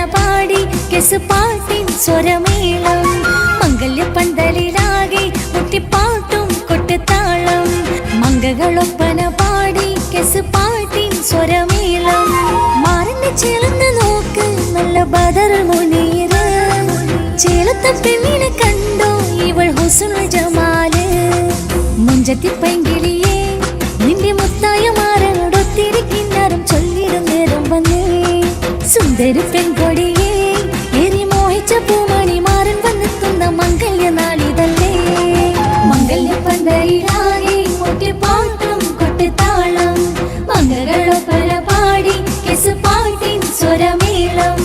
പാടി കെസുപാട്ടിൻ സ്വരമേളം മംഗല്യ പന്തലിലാകെ മുട്ടിപ്പാട്ടും കൊട്ടുതാളം മംഗകളൊപ്പന പാടി കെസുപാട്ടിൻ സ്വരമേളം മാറിന്റെ ചേർന്ന് നോക്ക് നല്ല ബദർ മുനീറ് ചേലത്തെ പെണ്ണിനെ കണ്ടോ ഇവൾ ഹുസ്നുൽ ജമാല് മുഞ്ചത്തി പൈങ്കിളിയെ നിന്റെ മുത്തായ മാറനോടൊത്തിരി കിന്നാരം ചൊല്ലിടും നേരം വന്നേ സുന്ദരി പെൺകൊടിയെ ഏറി മോഹിച്ച പൂമണി മാറൻ വന്നെത്തുന്ന മംഗല്യ നാളിതല്ലേ മംഗല്യ പന്തലിലാകെ മുട്ടിപ്പാട്ടും കൊട്ടുതാളം മംഗകളൊപ്പന പാടി കെസുപാട്ടിൻ സ്വരമേളം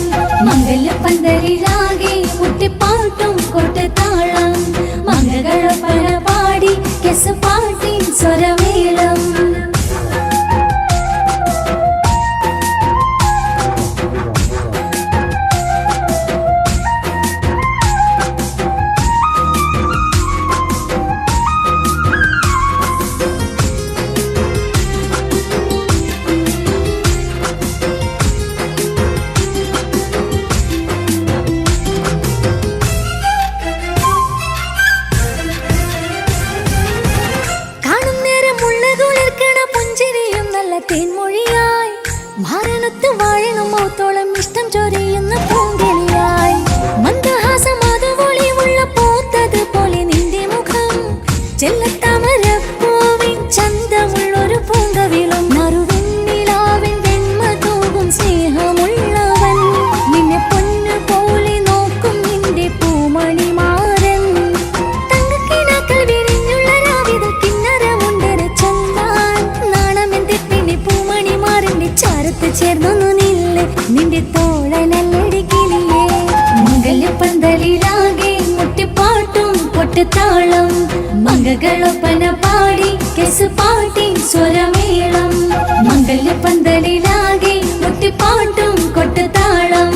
മംഗല്യ പന്തലിലാകെ മുട്ടിപ്പാട്ടും കൊട്ടുതാളം മംഗകളൊപ്പന പാടി കെസുപാട്ടിൻ സ്വരമേളം തേൻമൊഴിയായി മാരണത്ത് വാഴണം മൗത്തോളം ഇഷ്ടം ചൊരിയുന്ന പൂങ്കിളിയായി മന്ദഹാസം അതുപൊളിയുള്ള പൂത്തത് പോലെ നിന്റെ മുഖം ചെല്ലത്താമരപ്പൂവിൻ ചന്തമുള്ളൊരു പൂങ്കവിളും നറുവെണ്ണിലാവിൻ വെണ്മ തൂകും സ്നേഹമുള്ളവൻ നിന്നെ പൊന്നു പോലെ നോക്കും നിന്റെ പൂമണി മാറൻ തങ്കക്കിനാക്കൾ വിരിഞ്ഞുള്ള രാവിതൽ കിന്നരമുണ്ടന് ചൊല്ലാൻ നാണമെന്തി പൂമണി മാറിന്റെ ചാരത്ത് ചേർന്നൊന്നു നില്ല് നിന്റെ തോളനല്ലടിക്കിളിയേ മംഗല്യ പന്തലിലാകെ മുട്ടിപ്പാട്ടും കൊട്ടുതാളം മംഗകളൊപ്പന പാടി കെസുപാട്ടിൻ സ്വരമേളം മംഗല്യ പന്തലിലാകെ മുട്ടിപ്പാട്ടും കൊട്ടുതാളം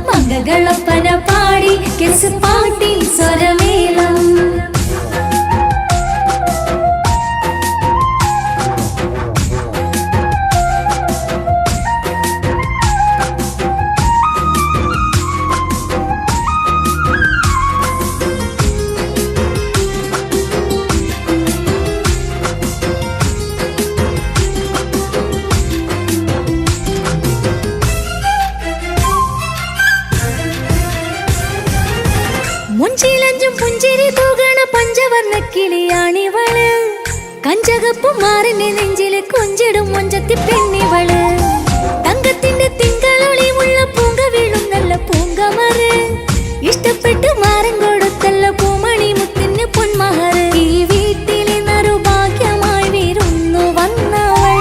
മംഗകളൊപ്പന പാടി കെസുപാട്ടിൻ സ്വരമേളം മുഞ്ചിലഞ്ചും പുഞ്ചിരി തൂകണ പഞ്ചവർണ്ണ കിളിയാണിവള് കഞ്ചകപ്പു മാറിന്റെ നെഞ്ചില് കൊഞ്ചിടും മൊഞ്ചത്തി പെണ്ണിവള് തങ്കത്തിന്റെ തിങ്കളൊളിമുള്ള പൂങ്ക വീഴും നല്ല പൂങ്കമറ് ഇഷ്ടപ്പെട്ട് മാറൻ കൊടുത്തല്ല പൂമണി മുത്തിന് പൊന്മഹറ് ഈ വീട്ടിലെ നറുഭാഗ്യമായി വീരുന്നു വന്നവൾ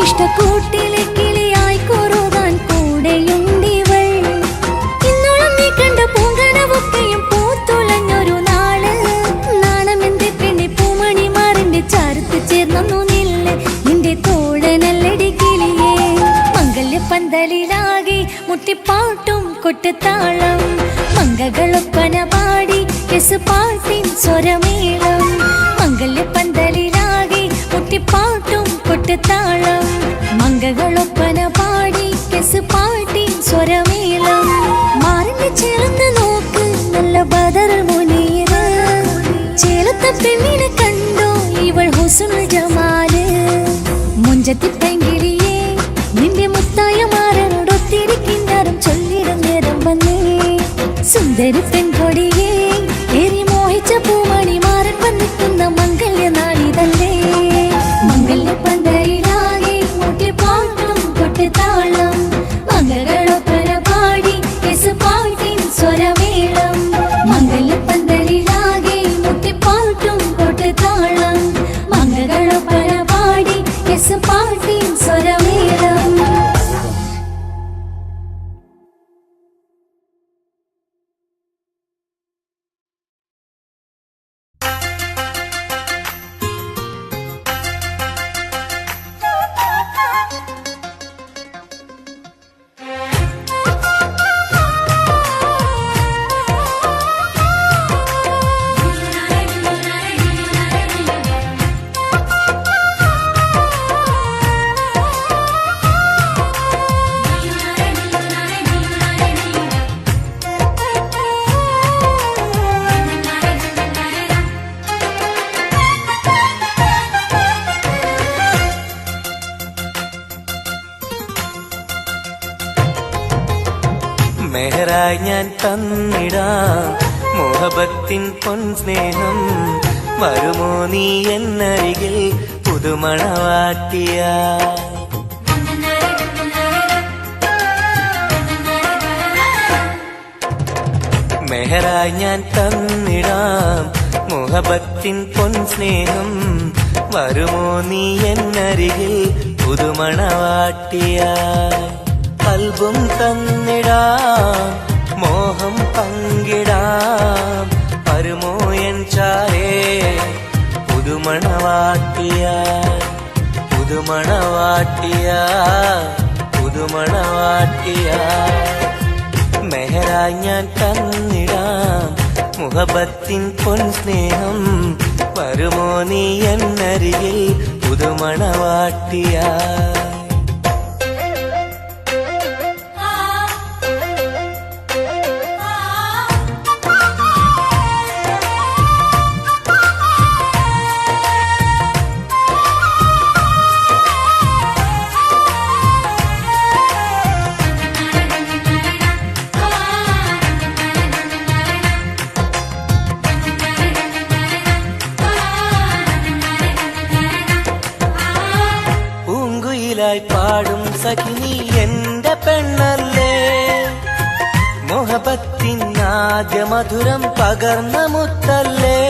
ഇഷ്ടക്കൂട്ടിലെ കിളിയായി കൊറുകാൻ കൂടെയുണ്ടിവൾ ഇന്നോളം നീ കണ്ട പൂങ്കനവൊക്കെയും പൂത്തുലഞ്ഞൊരു നാള് നാണമെന്റെ പെണ്ണെ പൂമണി മാറിന്റെ ചാരത്ത് ചേർന്നു നില്ല് നിന്റെ തോളനല്ലടി കിളിയേ മംഗല്യ പന്തലിലാകെ മുട്ടിപ്പാട്ടും കൊട്ടുതാളം മംഗകളൊപ്പന പാടി കെസുപാട്ടിൻ സ്വരമേളം മംഗല്യ പന്തലിലാകെ മുട്ടിപ്പാട്ടും കൊട്ടുതാളം മംഗകളൊപ്പന പാടി കെസുപാട്ടിൻ സ്വരമേളം മാറിന്റെ ചേർന്ന് നോക്ക് നല്ല ബദർ മുനീറ് ചേലത്തെ പെണ്ണിനെ കണ്ടോ ഇവൾ ഹുസ്നുൽ ജമാല് മുഞ്ചത്തി പൈങ്കിളിയെ നിന്റെ മുത്തായ മാറനോടൊത്തിരി കിന്നാരം ചൊല്ലിടും നേരം വന്നേ സുന്ദരി പെൺകൊടിയെ ഏറി മോഹിച്ച പൂമണി മാറൻ വന്നെത്തുന്ന മംഗല്യ നാളിതല്ലേ മംഗല്യ പന്തലിലാകെ മുട്ടിപ്പാട്ടും കൊട്ടുതാളം മംഗകളൊപ്പന പാടി കെസുപാട്ടിൻ സ്വരമേളം മംഗല്യ പന്തലിലാകെ മുട്ടിപ്പാട്ടും കൊട്ടുതാളം മംഗകളൊപ്പന പാടി കെസുപാട്ടിൻ സ്വരമേളം മെഹറായി ഞാൻ തന്നിടാം മോഹബത്തിൻ പൊൻസ്നേഹം. വരുമോ നീ എന്നരികിൽ പുതുമണവാട്ടിയ. മെഹറായി ഞാൻ തന്നിടാം മോഹബത്തിൻ പൊൻസ്നേഹം. വരുമോ നീ എന്നരികിൽ പുതുമണവാട്ടിയ. കൽബും തന്നിടാം മോഹം പങ്കിടാം. വരുമോ എൻ ചാരേ പുതുമണവാട്ടിയ. പുതുമണവാട്ടിയ പുതുമണവാട്ടിയ. മെഹറായി ഞാൻ തന്നിടാം മുഹബത്തിൻ പൊൻസ്നേഹം. വരുമോ നീ എന്നരികിൽ പുതുമണവാട്ടിയ. പാടും സഖിനി എന്റെ പെണ്ണല്ലേ. മോഹബത്തിൻ ആദ്യ മധുരം പകർന്ന മുത്തല്ലേ.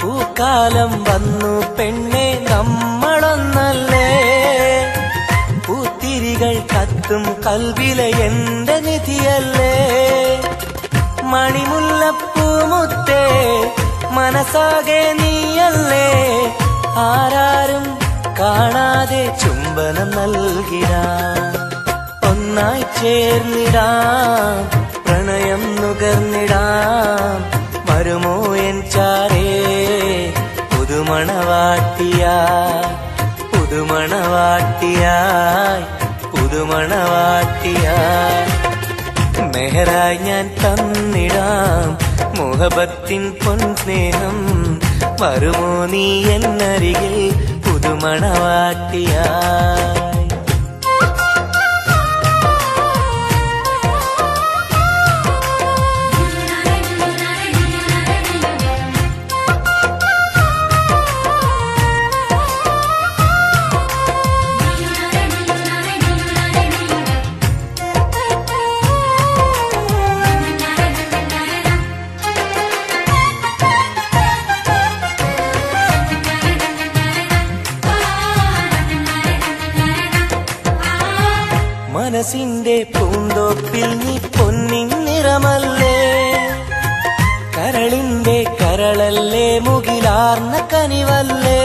പൂക്കാലം വന്നു പെണ്ണെ നമ്മളൊന്നല്ലേ. പൂത്തിരികൾ കത്തും കൽവിലെ എന്റെ നിധിയല്ലേ. മണിമുല്ലപ്പൂമുത്തേ മനസ്സാകെ നീയല്ലേ. ആരാരും കാണാതെ ചുംബനം നൽകിടാം. ഒന്നായി ചേർന്നിടാം പ്രണയം നുകർന്നിടാം. വരുമോ എൻ ചാരേ പുതുമണവാട്ടിയ. പുതുമണവാട്ടിയായി പുതുമണവാട്ടിയായി. മെഹറായി ഞാൻ തന്നിടാം മോഹബത്തിൻ പൊൻസ്നേഹം. വരുമോ നീ എന്നരികിൽ പുതുമണവാട്ടിയായി. മനസ്സിന്റെ പൂന്തോപ്പിൽ നീ പൊന്നിൻ നിറമല്ലേ. കരളിന്റെ കരളല്ലേ മുകിലാർന്ന കനിവല്ലേ.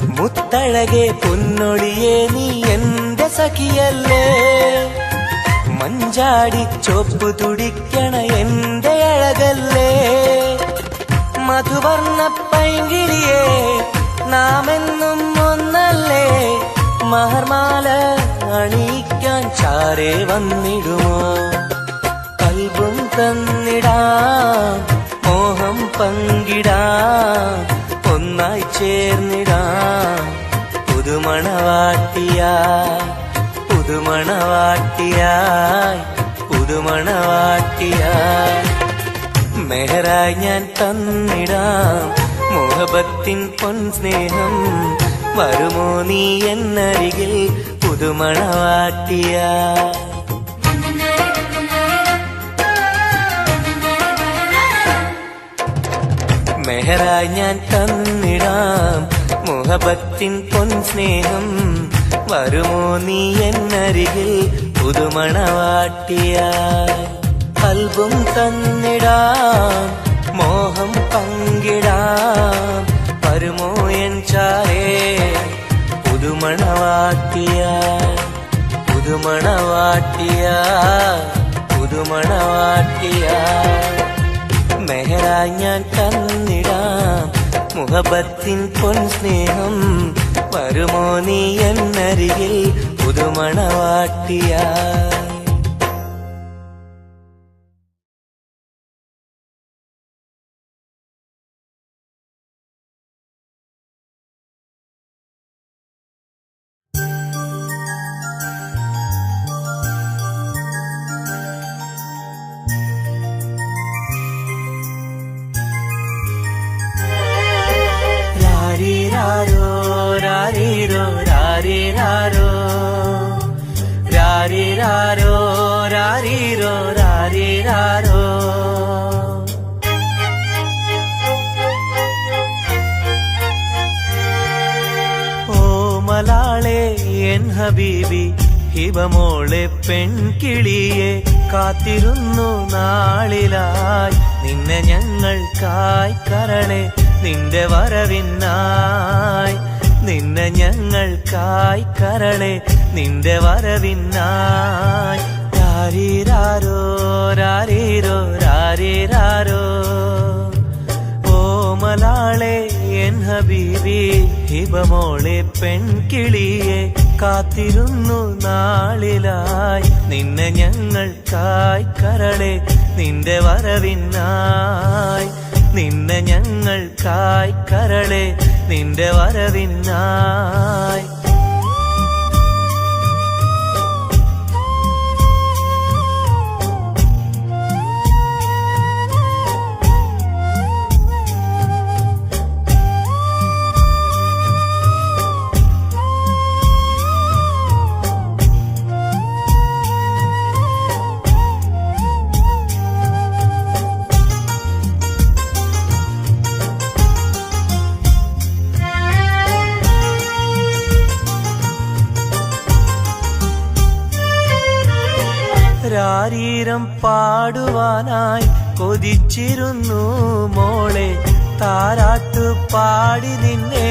മുത്തഴകെ പൊന്നൊളിയെ നീ എന്റെ സഖിയല്ലേ. മഞ്ചാടി ചോപ്പ് തുടിക്കണ എന്റെ അഴകല്ലേ. മധുവർണ്ണ പൈങ്കിളിയെ നാമെന്നും ഒന്നല്ലേ. മഹർമാല അണിയിക്കാൻ ചാരേ വന്നിടുമോ. കൽബും തന്നിടാം മോഹം പങ്കിടാം. ഒന്നായി ചേർന്നിടാം പുതുമണവാട്ടിയ. പുതുമണവാട്ടിയായി പുതുമണവാട്ടിയായി. മെഹറായി ഞാൻ തന്നിടാം മോഹബത്തിൻ പൊൻസ്നേഹം. വരുമോ നീ എന്നരികിൽ പുതുമണവാട്ടിയ. മെഹറായി ഞാൻ തന്നിടാം മോഹബത്തിൻ പൊൻസ്നേഹം. വരുമോ നീ എന്നരികിൽ പുതുമണവാട്ടിയ. കൽബും തന്നിടാം മോഹം പങ്കിടാം. വരുമോ എൻ ചാരേ പുതുമണവാട്ടിയ. പുതുമണവാട്ടിയ പുതുമണവാട്ടിയ. മെഹറായി ഞാൻ തന്നിടാം മുഹബത്തിൻ പൊൻസ്നേഹം. വരുമോ നീ എന്നരികിൽ പുതുമണവാട്ടിയ. ഹബീബി ഹിബമോളെ പെൺകിളിയെ കാത്തിരുന്നു നാളിലായി നിന്നെ ഞങ്ങൾക്കായി കരളെ നിന്റെ വരവിനായി നിന്നെ ഞങ്ങൾക്കായി കരളെ നിന്റെ വരവിനായി രാരീരാരോ രാരീരോ രാരീരാരോ ഓമലാളെ എൻ ഹബീബി ഹിബമോളെ പെൺകിളിയെ കാത്തിരുന്നു നാളിലായി നിന്നെ ഞങ്ങൾക്കായി കരളെ നിന്റെ വരവിനായി നിന്നെ ഞങ്ങൾക്കായി കരളെ നിന്റെ വരവിനായി രാരീരം പാടുവാനായി കൊതിച്ചിരുന്നു മോളെ താരാട്ടു പാടി നിന്നെ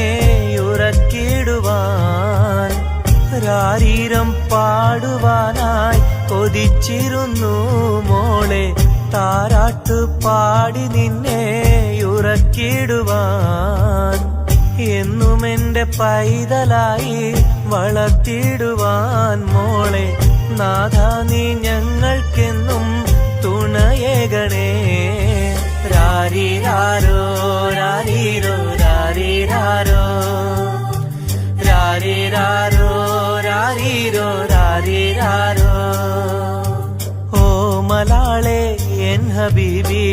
ഉറക്കിടുവാൻ രാരീരം പാടുവാനായി കൊതിച്ചിരുന്നു മോളെ താരാട്ടു പാടി നിന്നെ ഉറക്കിടുവാൻ എന്നും എന്റെ പൈതലായി വളർത്തിടുവാൻ മോളെ നാഥ നീ ഞങ്ങൾക്കെന്നും തുണയേകണേ രാരീരാരോ രാരീരോ രാരീരാരോ രാരീരാരോ രാരീരോ രാരീരാരോ ഓമലാളെ എൻ ഹബീബി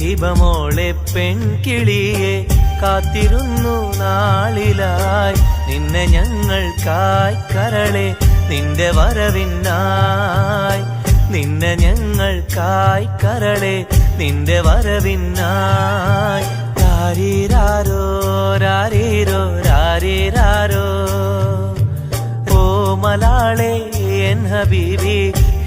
ഹിബമോളെ പെൺകിളിയെ കാത്തിരുന്നു നാളിലായി നിന്നെ ഞങ്ങൾക്കായി കരളെ നിന്റെ വരവിനായി നിന്നെ ഞങ്ങൾക്കായി കരളെ നിന്റെ വരവിനായി രാരീരാരോ രാരീരോ രാരീരാരോ ഓമലാളെ എൻ ഹബീബി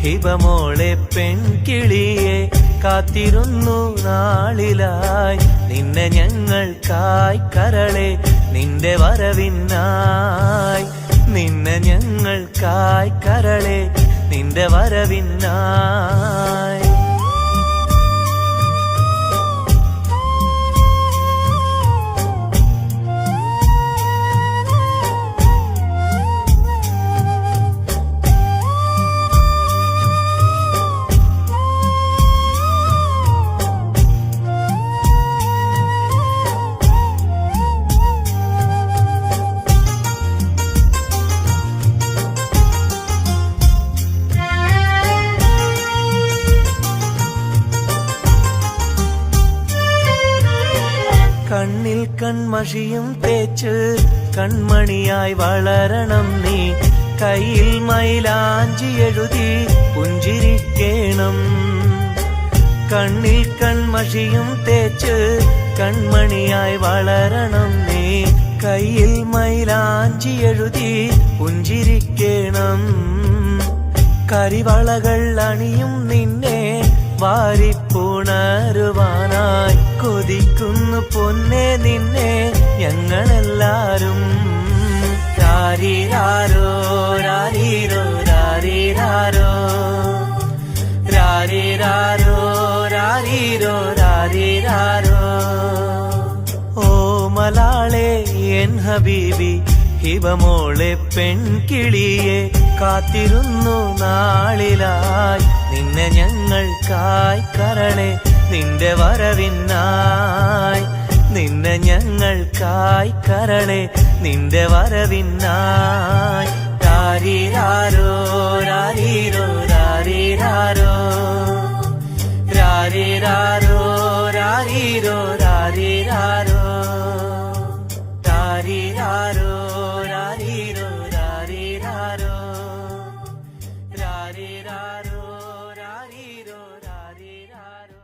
ഹിബമോളെ പെൺകിളിയെ കാത്തിരുന്നു നാളിലായി നിന്നെ ഞങ്ങൾക്കായി കരളെ നിന്റെ വരവിനായി നിന്നെ ഞങ്ങൾക്കായി കരളെ നിന്റെ വരവിനായി കണ്ണിൽ കൺമഷിയും തേച്ച് കൺമണിയായി വളരണം നീ കയ്യിൽ മൈലാഞ്ചി എഴുതി പുഞ്ചിരിക്കേണം കണ്ണിൽ കൺമഷിയും തേച്ച് കൺമണിയായി വളരണം നീ കയ്യിൽ മൈലാഞ്ചി എഴുതി പുഞ്ചിരിക്കേണം കരിവളകൾ അണിയും നിന്നെ വാരിപ്പുണരുവാനായി കൊതിക്കുന്നു പൊന്നെ നിന്നെ ഞങ്ങളെല്ലാരും രാരീരാരോ രാരീരോ രാരീരാരോ രാരീരാരോ രാരീരോ രാരീരാരോ ഓമലാളെ എൻ ഹബീബി ഹിബമോളെ പെൺകിളിയെ കാത്തിരുന്നു നാളിലായി നിന്നെ ഞങ്ങൾക്കായി കരളെ നിന്റെ വരവിനായി നിന്നെ ഞങ്ങൾക്കായി കരളെ നിന്റെ വരവിനായി രാരീരാരോ രാരീരോ രാരീരാരോ രാരീരാരോ രാരീരോ രാരീരാരോ രാരീരാരോ രാരീരോ രാരീരാരോ രാരീരാരോ രാരീരോ രാരീരാരോ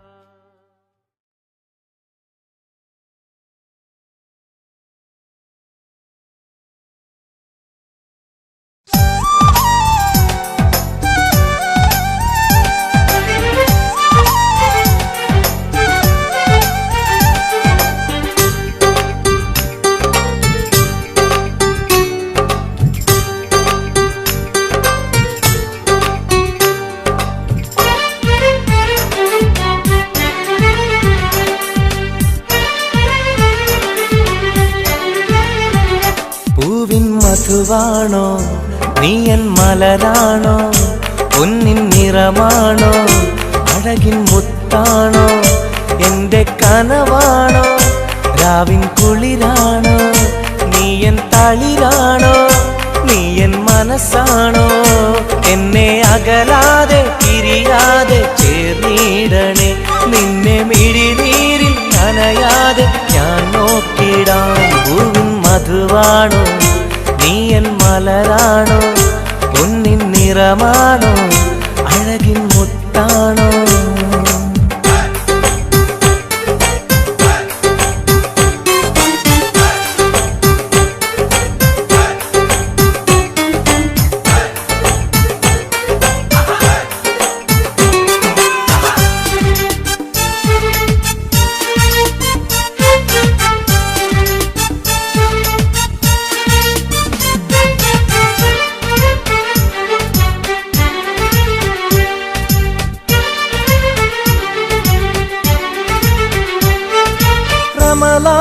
മധുവാണോ നീ എൻ മലരാണോ പൊന്നിൻ നിറമാണോ അഴകിൻ മുത്താണോ എന്റെ കനവാണോ രാവിൻ കുളിരാണോ നീ എൻ തളിരാണോ നീ എൻ മനസ്സാണോ എന്നെ അകലാതെ പിരിയാതെ ചേർന്നിടണേ നിന്നെ മിഴിനീരിൽ നനയാതെ ഞാൻ നോക്കിടാം പൂവിൻ മധുവാണോ നീ എൻ മലരാണോ പൊന്നിൻ നിറമാണോ അഴകിൻ മുത്താണോ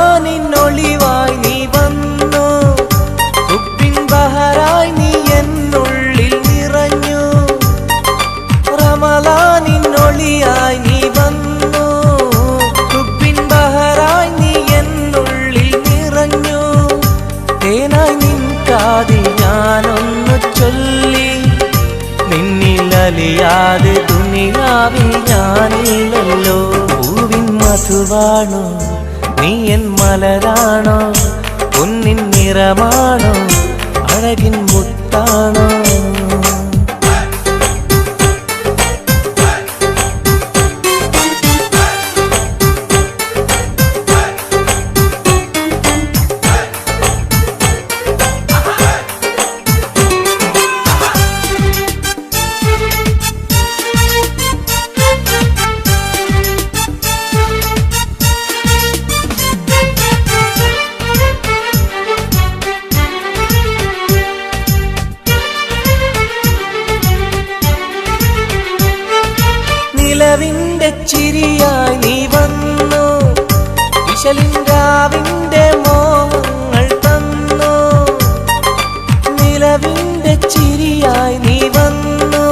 റമളാനിന്നൊളിവായി നീ വന്നു ഉപ്പിൻ ബഹറായി നീ എന്നുള്ളിൽ നിറഞ്ഞു റമളാനിന്നൊളിയായി നീ വന്നു ഉപ്പിൻ ബഹറായി നീ എന്നുള്ളിൽ നിറഞ്ഞു തേനായി നിൻ കാതിൽ ഞാനൊന്നു ചൊല്ലി നിന്നിലലിയാതെ ദുനിയാവിൽ ഞാനില്ലല്ലോ പൂവിൻ മധുവാണോ നീ എൻ മലരാണോ പൊന്നിൻ നിറമാണോ അഴകിൻ മുത്താണോ നിലവിന്റെ ചിരിയായി നീ വന്നു വിശലിൻരാവിന്റെ മോഹങ്ങൾ തന്നു നിലവിന്റെ ചിരിയായി നീ വന്നു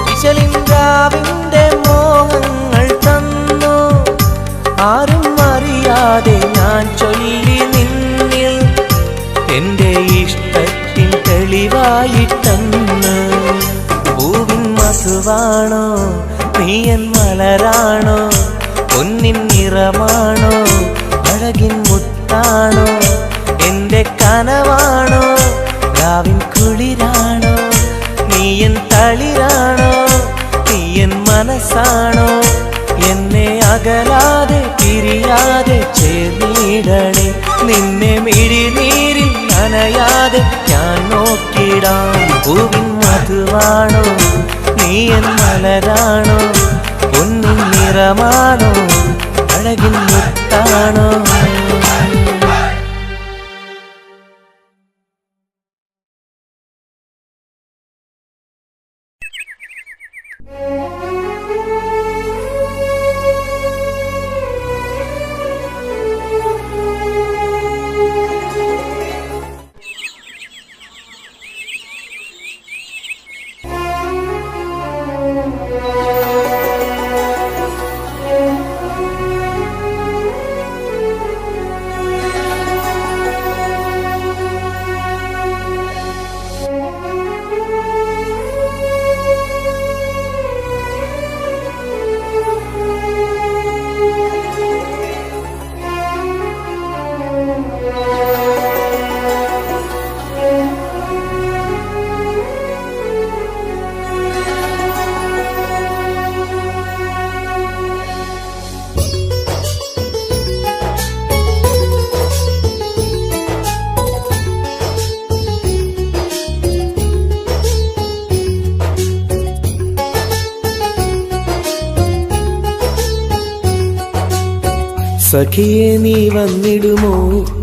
വിശലിൻരാവിന്റെ മോഹങ്ങൾ തന്നു ആരും അറിയാതെ ഞാൻ ചൊല്ലി നിന്നിൽ എന്റെ ഇഷ്ടത്തിൻ തെളിവായിട്ടന്ന് പൂവിൻ മധുവാണോ നീ എൻ മലരാണോ പൊന്നിൻ നിറമാണോ അഴകിൻ മുത്താണോ എന്റെ കനവാണോ രാവിൻ കുളിരാണോ നീ എൻ തളിരാണോ നീ എൻ മനസ്സാണോ എന്നെ അകലാതെ പിരിയാതെ ചേർന്നിടണേ നിന്നെ മിഴിനീരിൽ നനയാതെ ഞാൻ നോക്കിടാം പൂവിൻ മധുവാണോ നീ എൻ മലരാണോ പൊന്നിൻ നിറമാണോ അഴകിൻ മുത്താണോ സഖിയെ നീ വന്നിടുമോ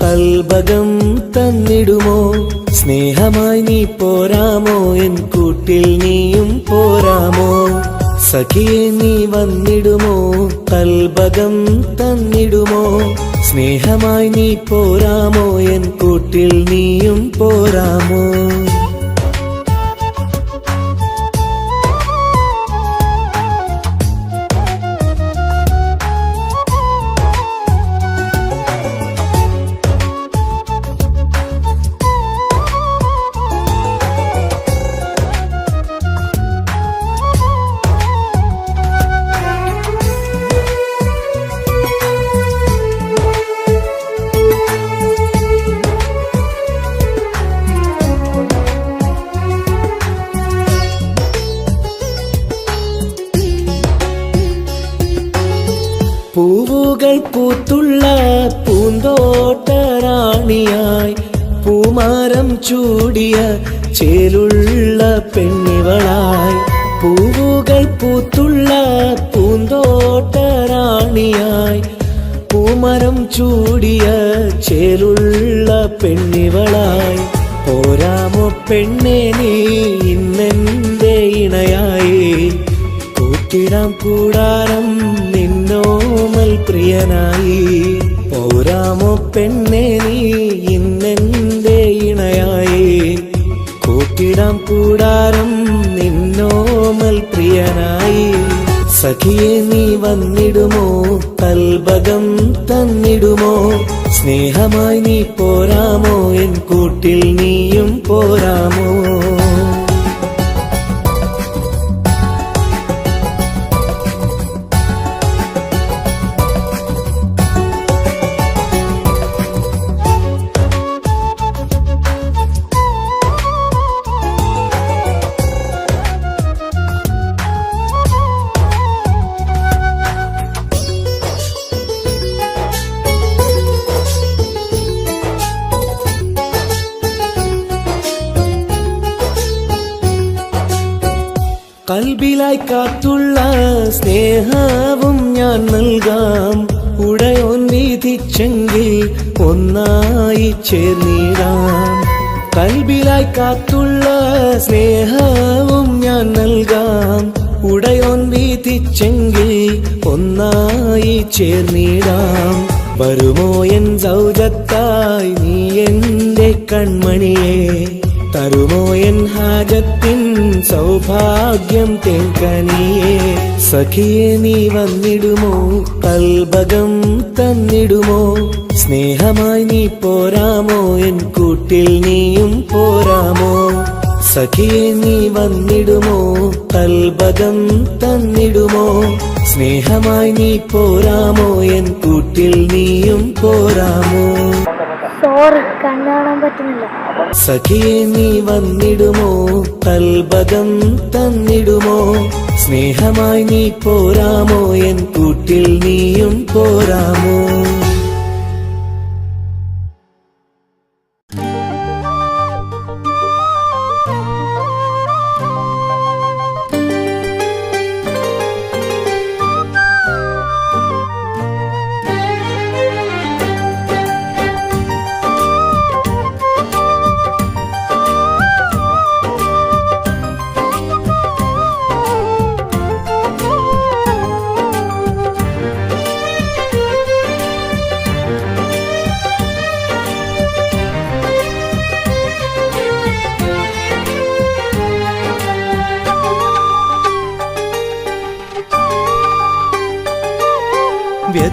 കൽബകം തന്നിടുമോ സ്നേഹമായി നീ പോരാമോ എൻ കൂട്ടിൽ നീയും പോരാമോ സഖിയെ നീ വന്നിടുമോ കൽബകം തന്നിടുമോ സ്നേഹമായി നീ പോരാമോ എൻ കൂട്ടിൽ നീയും പോരാമോ പൂവുകൾ പൂത്തുള്ള പൂന്തോട്ടറാണിയായി പൂമാരം ചൂടിയ ചേലുള്ള പെണ്ണിവളായി പൂവുകൾ പൂത്തുള്ള പൂന്തോട്ടറാണിയായി പൂമരം ചൂടിയ ചേലുള്ള പെണ്ണിവളായി പോരാമോ പെണ്ണെ നീ ഇന്നെന്റെ ഇണയായി കൂട്ടിടാം കൂടാരം നിന്നോമൽ പ്രിയനായി പോരാമോ പെണ്ണെ നീ ഇന്നെന്റെ ഇണയായി കൂട്ടിടാം കൂടാരം നിന്നോമൽ പ്രിയനായി സഖിയെ നീ വന്നിടുമോ കൽബകം തന്നിടുമോ സ്നേഹമായി നീ പോരാമോ എൻ കൂട്ടിൽ നീയും പോരാമോ കൽബിലായി കാത്തുള്ള സ്നേഹവും ഞാൻ നൽകാം ഉടയോൻ വിധിച്ചെങ്കിൽ ഒന്നായി ചേർന്നിടാം കൽബിലായി കാത്തുള്ള സ്നേഹവും ഞാൻ നൽകാം ഉടയോൻ വിധിച്ചെങ്കിൽ ഒന്നായി ചേർന്നിടാം വരുമോ എൻ സൗജത്തായി നീ എന്റെ കൺമണിയെ തരുമോ എൻ ഹാജത്തിൻ സൗഭാഗ്യം തേങ്കനിയേ സഖിയെ നീ വന്നിടുമോ കൽബകം തന്നിടുമോ സ്നേഹമായി നീ പോരാമോ എൻ കൂട്ടിൽ നീയും പോരാമോ സഖിയെ നീ വന്നിടുമോ കൽബകം തന്നിടുമോ സ്നേഹമായി നീ പോരാമോ എൻ കൂട്ടിൽ നീയും പോരാമോ സോറി കണ്ണു കാണാൻ പറ്റുന്നില്ല സഖിയെ നീ വന്നിടുമോ കൽബകം തന്നിടുമോ സ്നേഹമായി നീ പോരാമോ എൻ കൂട്ടിൽ നീയും പോരാമോ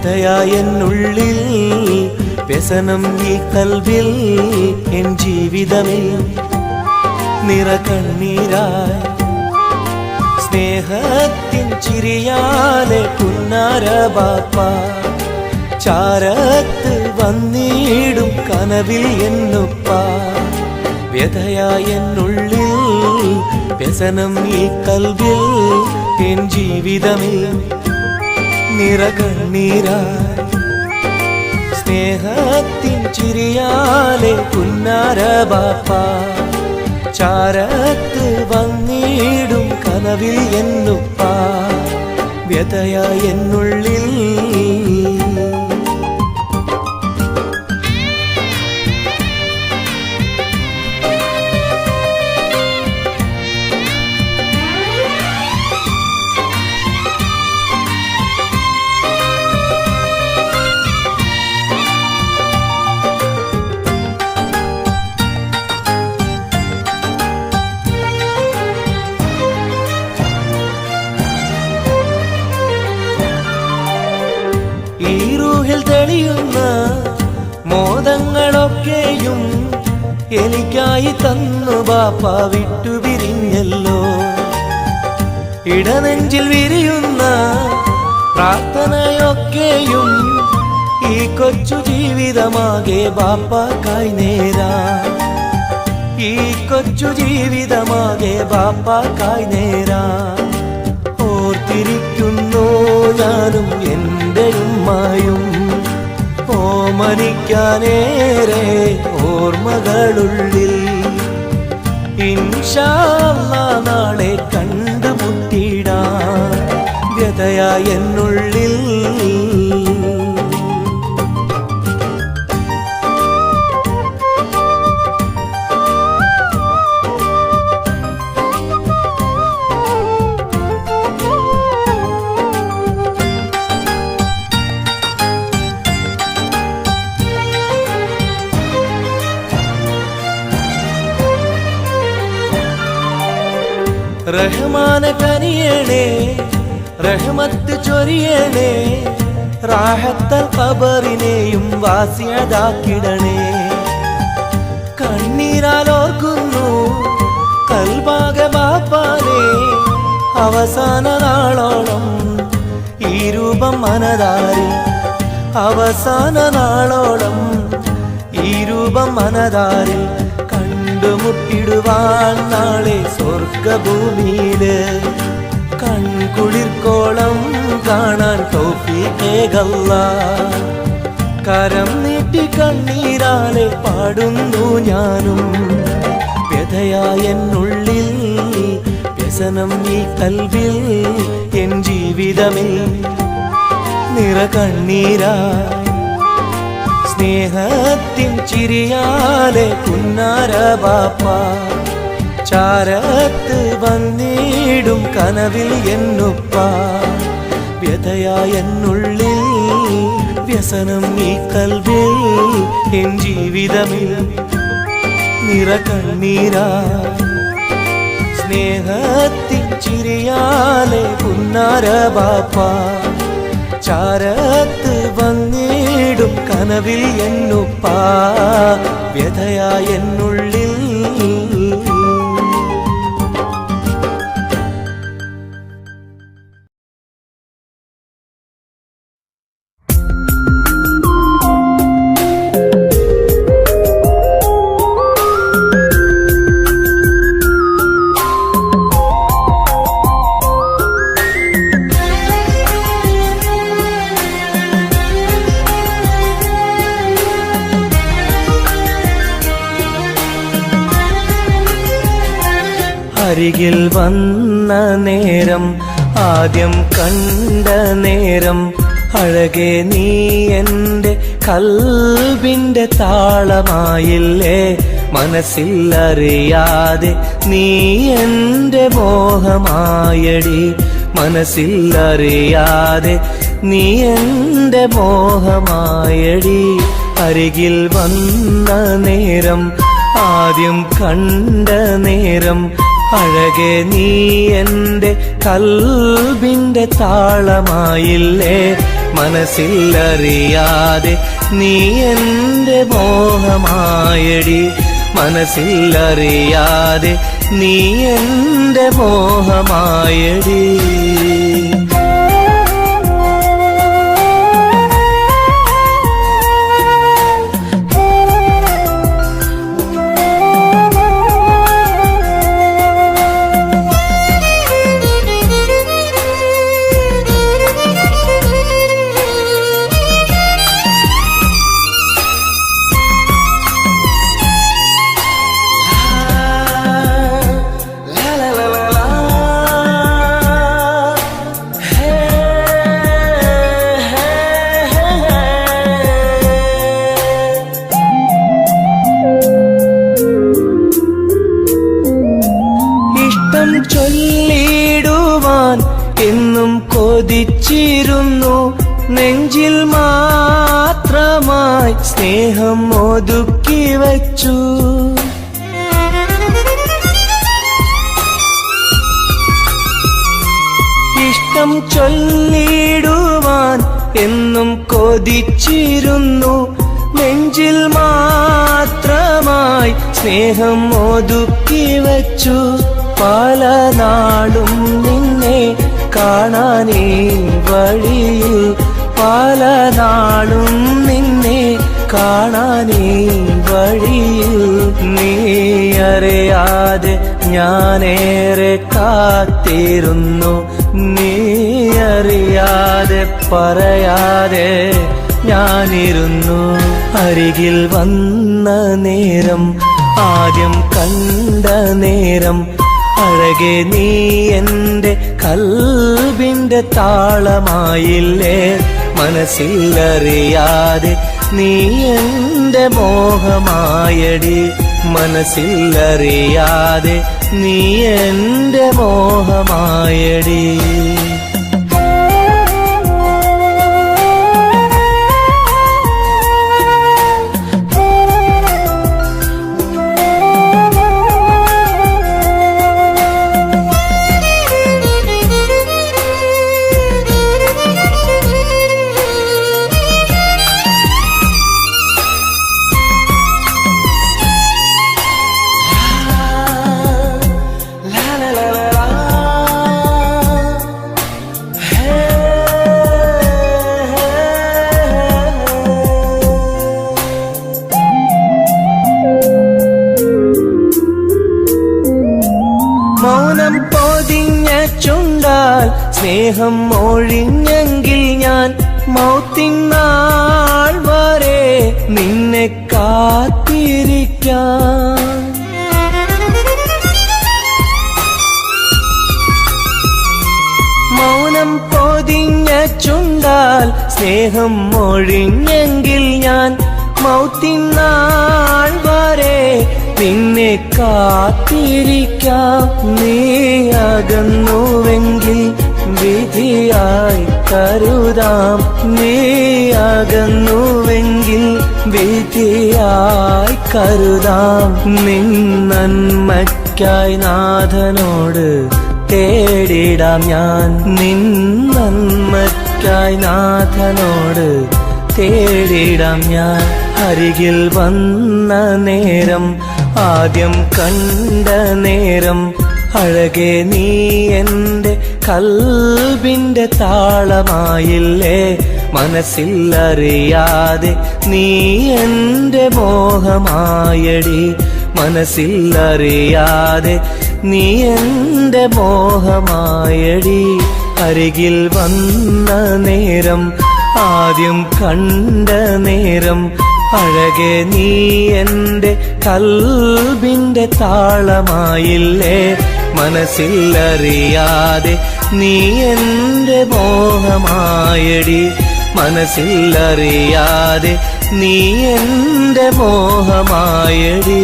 വ്യഥയായെന്നുള്ളിൽ വ്യസനം ഈ കൽവിൽ എൻ ജീവിതമേ നിറകണ്ണീരായി സ്നേഹത്തിൻ ചിരിയാലെ പുന്നാര ബാപ്പ ചാരത്ത് വന്നിടും കനവിൽ എന്നുപ്പ വ്യഥയായെന്നുള്ളിൽ വ്യസനം ഈ കൽവിൽ എൻ ജീവിതമേ നിറകണ്ണീരായി സ്നേഹത്തിൻ ചിരിയാലെ പുന്നാര ബാപ്പ ചാരത്ത് വന്നിടും കനവിൽ എന്നുപ്പ വ്യഥയായെന്നുള്ളിൽ തെളിയുന്ന മോദങ്ങളൊക്കെയും എനിക്കായി തന്നു ബാപ്പ വിട്ടുപിരിഞ്ഞല്ലോ. ഇടനെഞ്ചിൽ വിരിയുന്ന പ്രാർത്ഥനയൊക്കെയും ഈ കൊച്ചു ജീവിതമാകെ ബാപ്പാക്കായി നേരാ. ഈ കൊച്ചു ജീവിതമാകെ ബാപ്പാക്കായി നേരാ. ഓർത്തിരിക്കുന്നു ഞാനും എൻ്റെ ഉമ്മായും, ഓമനിക്കാനേറെ ഓർമ്മകളുള്ളിൽ. ഇൻഷാ അല്ലാഹ് നാളെ കണ്ടുമുട്ടിടാം വ്യതയായ എന്നുള്ളിൽ. റഹ്മാനെ കനിയണേ, റഹ്മത്ത് ചൊരിയണേ, റാഹത്തൽ ഖബറിനെയും വാസിയതാക്കിടണേ. കണ്ണീരാലോർക്കുന്നു കൽബാകെ ബാപ്പാനെ, അവസാന നാളോളം ഈ രൂപം മനതാരിൽ. അവസാന നാളോളം ഈ രൂപം മനതാരിൽ. കണ്ടുമുട്ടിടുവാൻ നാളെ സ്വർഗഭൂമിയില്. കൺകുളിർക്കോളം കാണാൻ തൗഫീഖേകല്ലാഹ്. കരം നീട്ടി കണ്ണീരാലെ പാടുന്നു ഞാനും വ്യഥയായ എന്നുള്ളിൽ. വ്യസനം ഈ കൽവിൽ എൻ ജീവിതമിൽ നിറകണ്ണീരായി. സ്നേഹത്തിൻ ചിരിയാലെ പുന്നാര ബാപ്പ ചാരത്ത് വന്നിടും കനവിൽ എന്നുപ്പ. വ്യഥയായ എന്നുള്ളിൽ വ്യസനം ഈ കൽവിൽ എൻ ജീവിതമിൽ നിറകണ്ണീരായി. സ്നേഹത്തിൻ ചിരിയാലെ പുന്നാര ബാപ്പ ചാരത്ത് വന്നിടും കനവിൽ എന്നുപ്പ. വ്യഥയായ എന്നുള്ളിൽ. അരികിൽ വന്ന നേരം, ആദ്യം കണ്ട നേരം, അഴകെ നീ എൻ്റെ കൽബിൻ്റെ താളമായില്ലേ. മനസ്സിലറിയാതെ നീ എൻ്റെ മോഹമായടി. മനസ്സിലറിയാതെ നീ എൻ്റെ മോഹമായടി. അരികിൽ വന്ന നേരം, ആദ്യം കണ്ട നേരം, അഴകെ നീ എൻ്റെ കൽബിൻ്റെ താളമായില്ലേ. മനസ്സിലറിയാതെ നീ എൻ്റെ മോഹമായടി. മനസ്സിലറിയാതെ നീ എൻ്റെ മോഹമായടി. ചൊല്ലിടുവാൻ എന്നും കൊതിച്ചിരുന്നു. നെഞ്ചിൽ മാത്രമായി സ്നേഹം ഒതുക്കി വച്ചു. ഇഷ്ടം സ്നേഹം ചൊല്ലിടുവാൻ എന്നും കൊതിച്ചിരുന്നു. നെഞ്ചിൽ മാത്രമായി സ്നേഹം ഒതുക്കി വച്ചു. പല നാളും നിന്നെ കാണാനേ വഴിയിൽ, പല നാളും നിന്നെ കാണാനേ വഴിയിൽ. നീ അറിയാതെ ഞാനേറെ കാത്തിരുന്നു. നീ അറിയാതെ പറയാതെ ഞാനിരുന്നു. അരികിൽ വന്ന നേരം, ആദ്യം കണ്ട നേരം, അഴകെ നീ എൻ്റെ കൽബിൻ്റെ താളമായില്ലേ. മനസ്സിലറിയാതെ നീ എൻ്റെ മോഹമായടി. മനസ്സിലറിയാതെ നീ എൻ്റെ മോഹമായടി. മൗനം പൊതിഞ്ഞ ചുണ്ടാൽ സ്നേഹം ഒഴിഞ്ഞെങ്കിൽ ഞാൻ മൗത്തിൻ നാൾ വരെ നിന്നെ കാത്തിരിക്കാം. മൗനം പൊതിഞ്ഞ ചുണ്ടാൽ സ്നേഹം ഒഴിഞ്ഞെങ്കിൽ ഞാൻ മൗത്തിൻ നാൾ വരെ നിന്നെ കാത്തിരിക്കാം. നീ അകന്നുവെങ്കിൽ വിധിയായി കരുതാം. നീ അകന്നുവെങ്കിൽ വിധിയായി കരുതാം. നിൻ നന്മയ്ക്കായി നാഥനോട് തേടിടാം ഞാൻ. നിൻ നന്മയ്ക്കായി നാഥനോട് തേടിടാം ഞാൻ. അരികിൽ വന്ന നേരം, ആദ്യം കണ്ട നേരം, അഴകെ നീ എൻ്റെ കൽബിൻ്റെ താളമായില്ലേ. മനസ്സിലറിയാതെ നീ എൻ്റെ മോഹമായടി. മനസ്സിലറിയാതെ നീ എൻ്റെ മോഹമായടി. അരികിൽ വന്ന നേരം, ആദ്യം കണ്ട നേരം, അഴകെ നീ എൻ്റെ കൽബിൻ്റെ താളമായില്ലേ. മനസ്സിലറിയാതെ നീ എൻ്റെ മോഹമായടി. മനസ്സിലറിയാതെ നീ എൻ്റെ മോഹമായടി.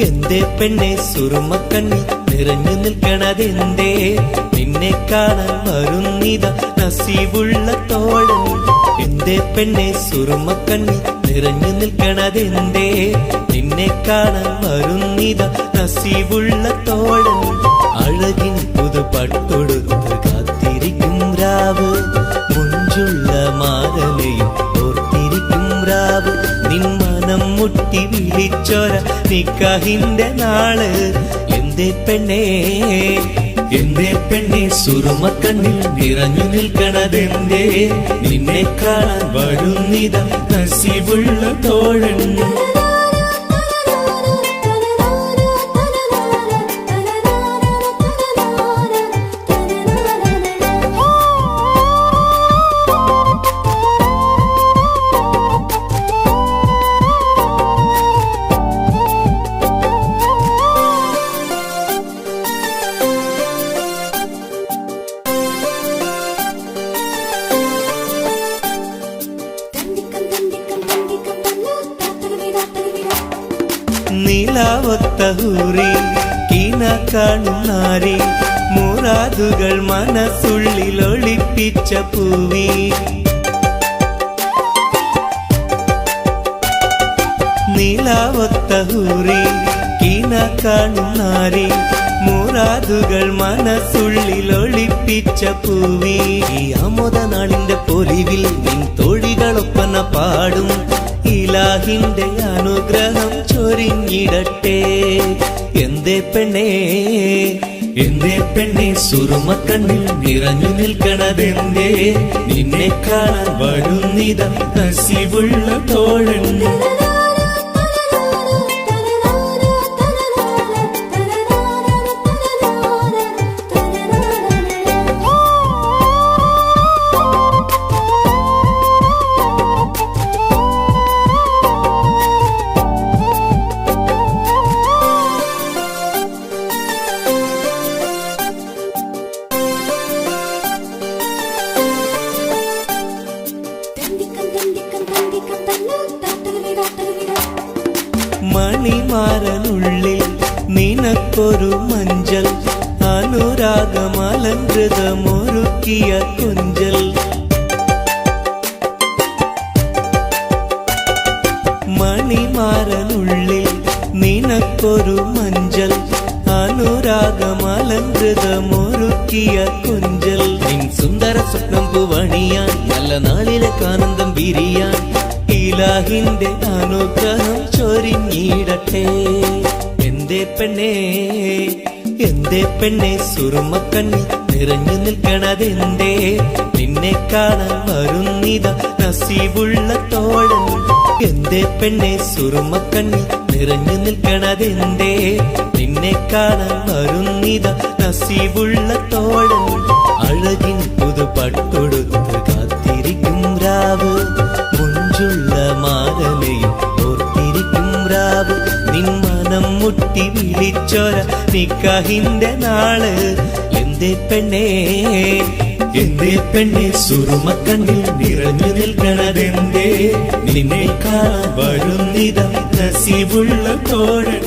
എന്തേ പെണ്ണെ സുറുമക്കണ്ണി നിറഞ്ഞു നിൽക്കണതെന്തേ? നിന്നെ കാണാൻ വരുന്നിത നസീബുള്ള തോഴൻ. എന്തേ പെണ്ണെ സുറുമക്കണ്ണി നിറഞ്ഞു നിൽക്കണതെന്തേ? നിന്നെ കാണാൻ വരുന്നിത നസീബുള്ള തോഴൻ. അഴകിൻ പുതുപട്ടൊടുത്ത് കാത്തിരിക്കും രാവ്, മുഞ്ചുള്ള മാരലയും ഓർത്തിരിക്കും രാവ്. നിൻ മനം മുട്ടി വിളിച്ചോര നിക്കാഹിന്റെ നാള്. എന്തേ പെണ്ണേ, എന്തേ പെണ്ണെ സുറുമക്കണ്ണിൽ നിറഞ്ഞു നിൽക്കണതെന്തേ? നിന്നെ കാണാൻ വരുന്നിത നസീബുള്ള തോഴൻ. നിലാവൊത്ത ഹൂറി കീന കാണുന്നാരി മുറാദുകൾ മനസ്സുള്ളിൽ ഒളിപ്പിച്ച പൂവി നിലാവൊത്ത ഹൂറി കീന കാണുന്നാരി മുറാദുകൾ മനസ്സുള്ളിൽ ഒളിപ്പിച്ച പൂവി ഈ ആമോദ നാളിന്റെ പൊലിവിൽ നിൻ തോഴികളൊപ്പന പാടും ഇലാഹിന്റെ അനുഗ്രഹം ചൊരിഞ്ഞിടട്ടെ എന്തേ പെണ്ണേ സുറുമക്കണ്ണിൽ നിറഞ്ഞു നിൽക്കണതെന്തേ നിന്നെ കാണാൻ വരുന്നിത നസീബുള്ള തോഴൻ മണിമാരനുള്ളിൽ നിനക്കൊരു മഞ്ചൽ അനുരാഗമലങ്കൃതമൊരുക്കിയ കൊഞ്ചൽ മണിമാരനുള്ളിൽ നിനക്കൊരു മഞ്ചൽ അനുരാഗമലങ്കൃതമൊരുക്കിയ കൊഞ്ചൽ നിൻ സുന്ദര സ്വപ്നം പൂവണിയാൻ നല്ല നാളിലെ ആനന്ദം വിരിയാൻ ഇലാഹിന്റെ അനുഗ്രഹം ചൊരിഞ്ഞിടട്ടെ എന്തേ പെണ്ണേ സുറുമക്കണ്ണി നിറഞ്ഞു നിൽക്കണതെന്തേ നിന്നെ കാണാൻ വരുന്നിത നസീബുള്ള തോഴൻ എന്തേ പെണ്ണേ സുറുമക്കണ്ണി നിറഞ്ഞു നിൽക്കണതെന്തേ നിന്നെ കാണാൻ വരുന്നിത നസീബുള്ള തോഴൻ അഴകിൻ പുതുപട്ടൊടുത്ത് കാത്തിരിക്കും രാവ് മുഞ്ചുള്ള മാരലയും ഓർത്തിരിക്കും രാവ് നിൻ മനം മുട്ടി വിളിച്ചോര നിക്കാഹിന്റെ നാള് എന്തേ പെണ്ണേ സുറുമക്കണ്ണിൽ നിറഞ്ഞു നിൽക്കണതെന്തേ നിന്നെ കാണാൻ വരുന്നിത നസീബുള്ള തോഴൻ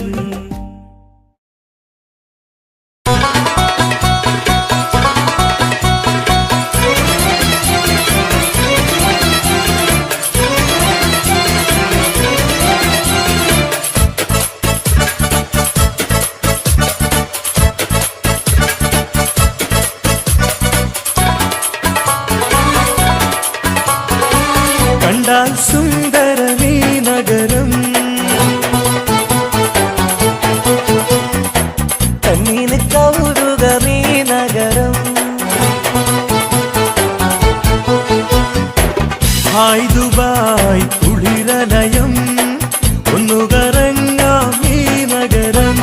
സുന്ദരമീ നഗരം കണ്ണീന് കൗതുകമീ നഗരം ഹായ് ദുബായ് കുളിരലയം ഒന്നു കറങ്ങാം ഈ നഗരം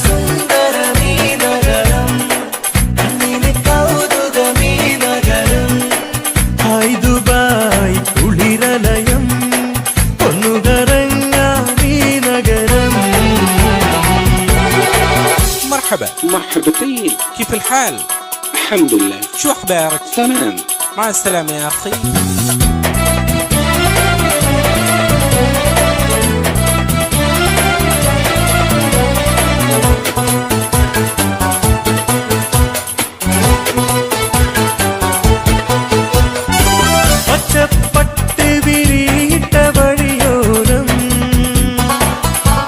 സുന്ദരമീ നഗരം കണ്ണീന് കൗതുകമീ നഗരം ഹായ് ദുബായ് കുളിരലയം ഒന്നു കറങ്ങാം ഈ നഗരം مرحبا مرحبتين. كيف الحال؟ الحمد لله. شو أخبارك؟ تمام. مع السلامة يا أخي. പച്ചപ്പട്ട് വിരിയിട്ട വഴിയോരം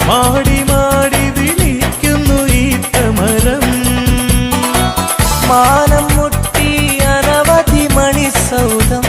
മാടി മാടി വിളിക്കുന്നു ഈ തമരം മാനം മുട്ടി അനവധി മണിസൗധം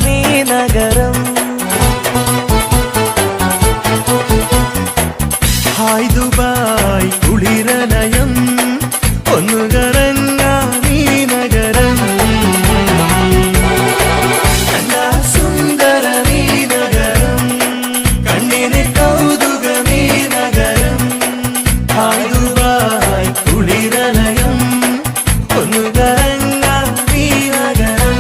നീ നഗരം. ഹായ് ദുബായ് കുളിരലയം ഒന്നു കറങ്ങാൻ നീ നഗരം. കണ്ടാ സുന്ദരമീ നഗരം, കണ്ണിന് കൗതുകമീ നഗരം. ഹായ് ദുബായ് കുളിരലയം ഒന്നു കറങ്ങാൻ നീ നഗരം.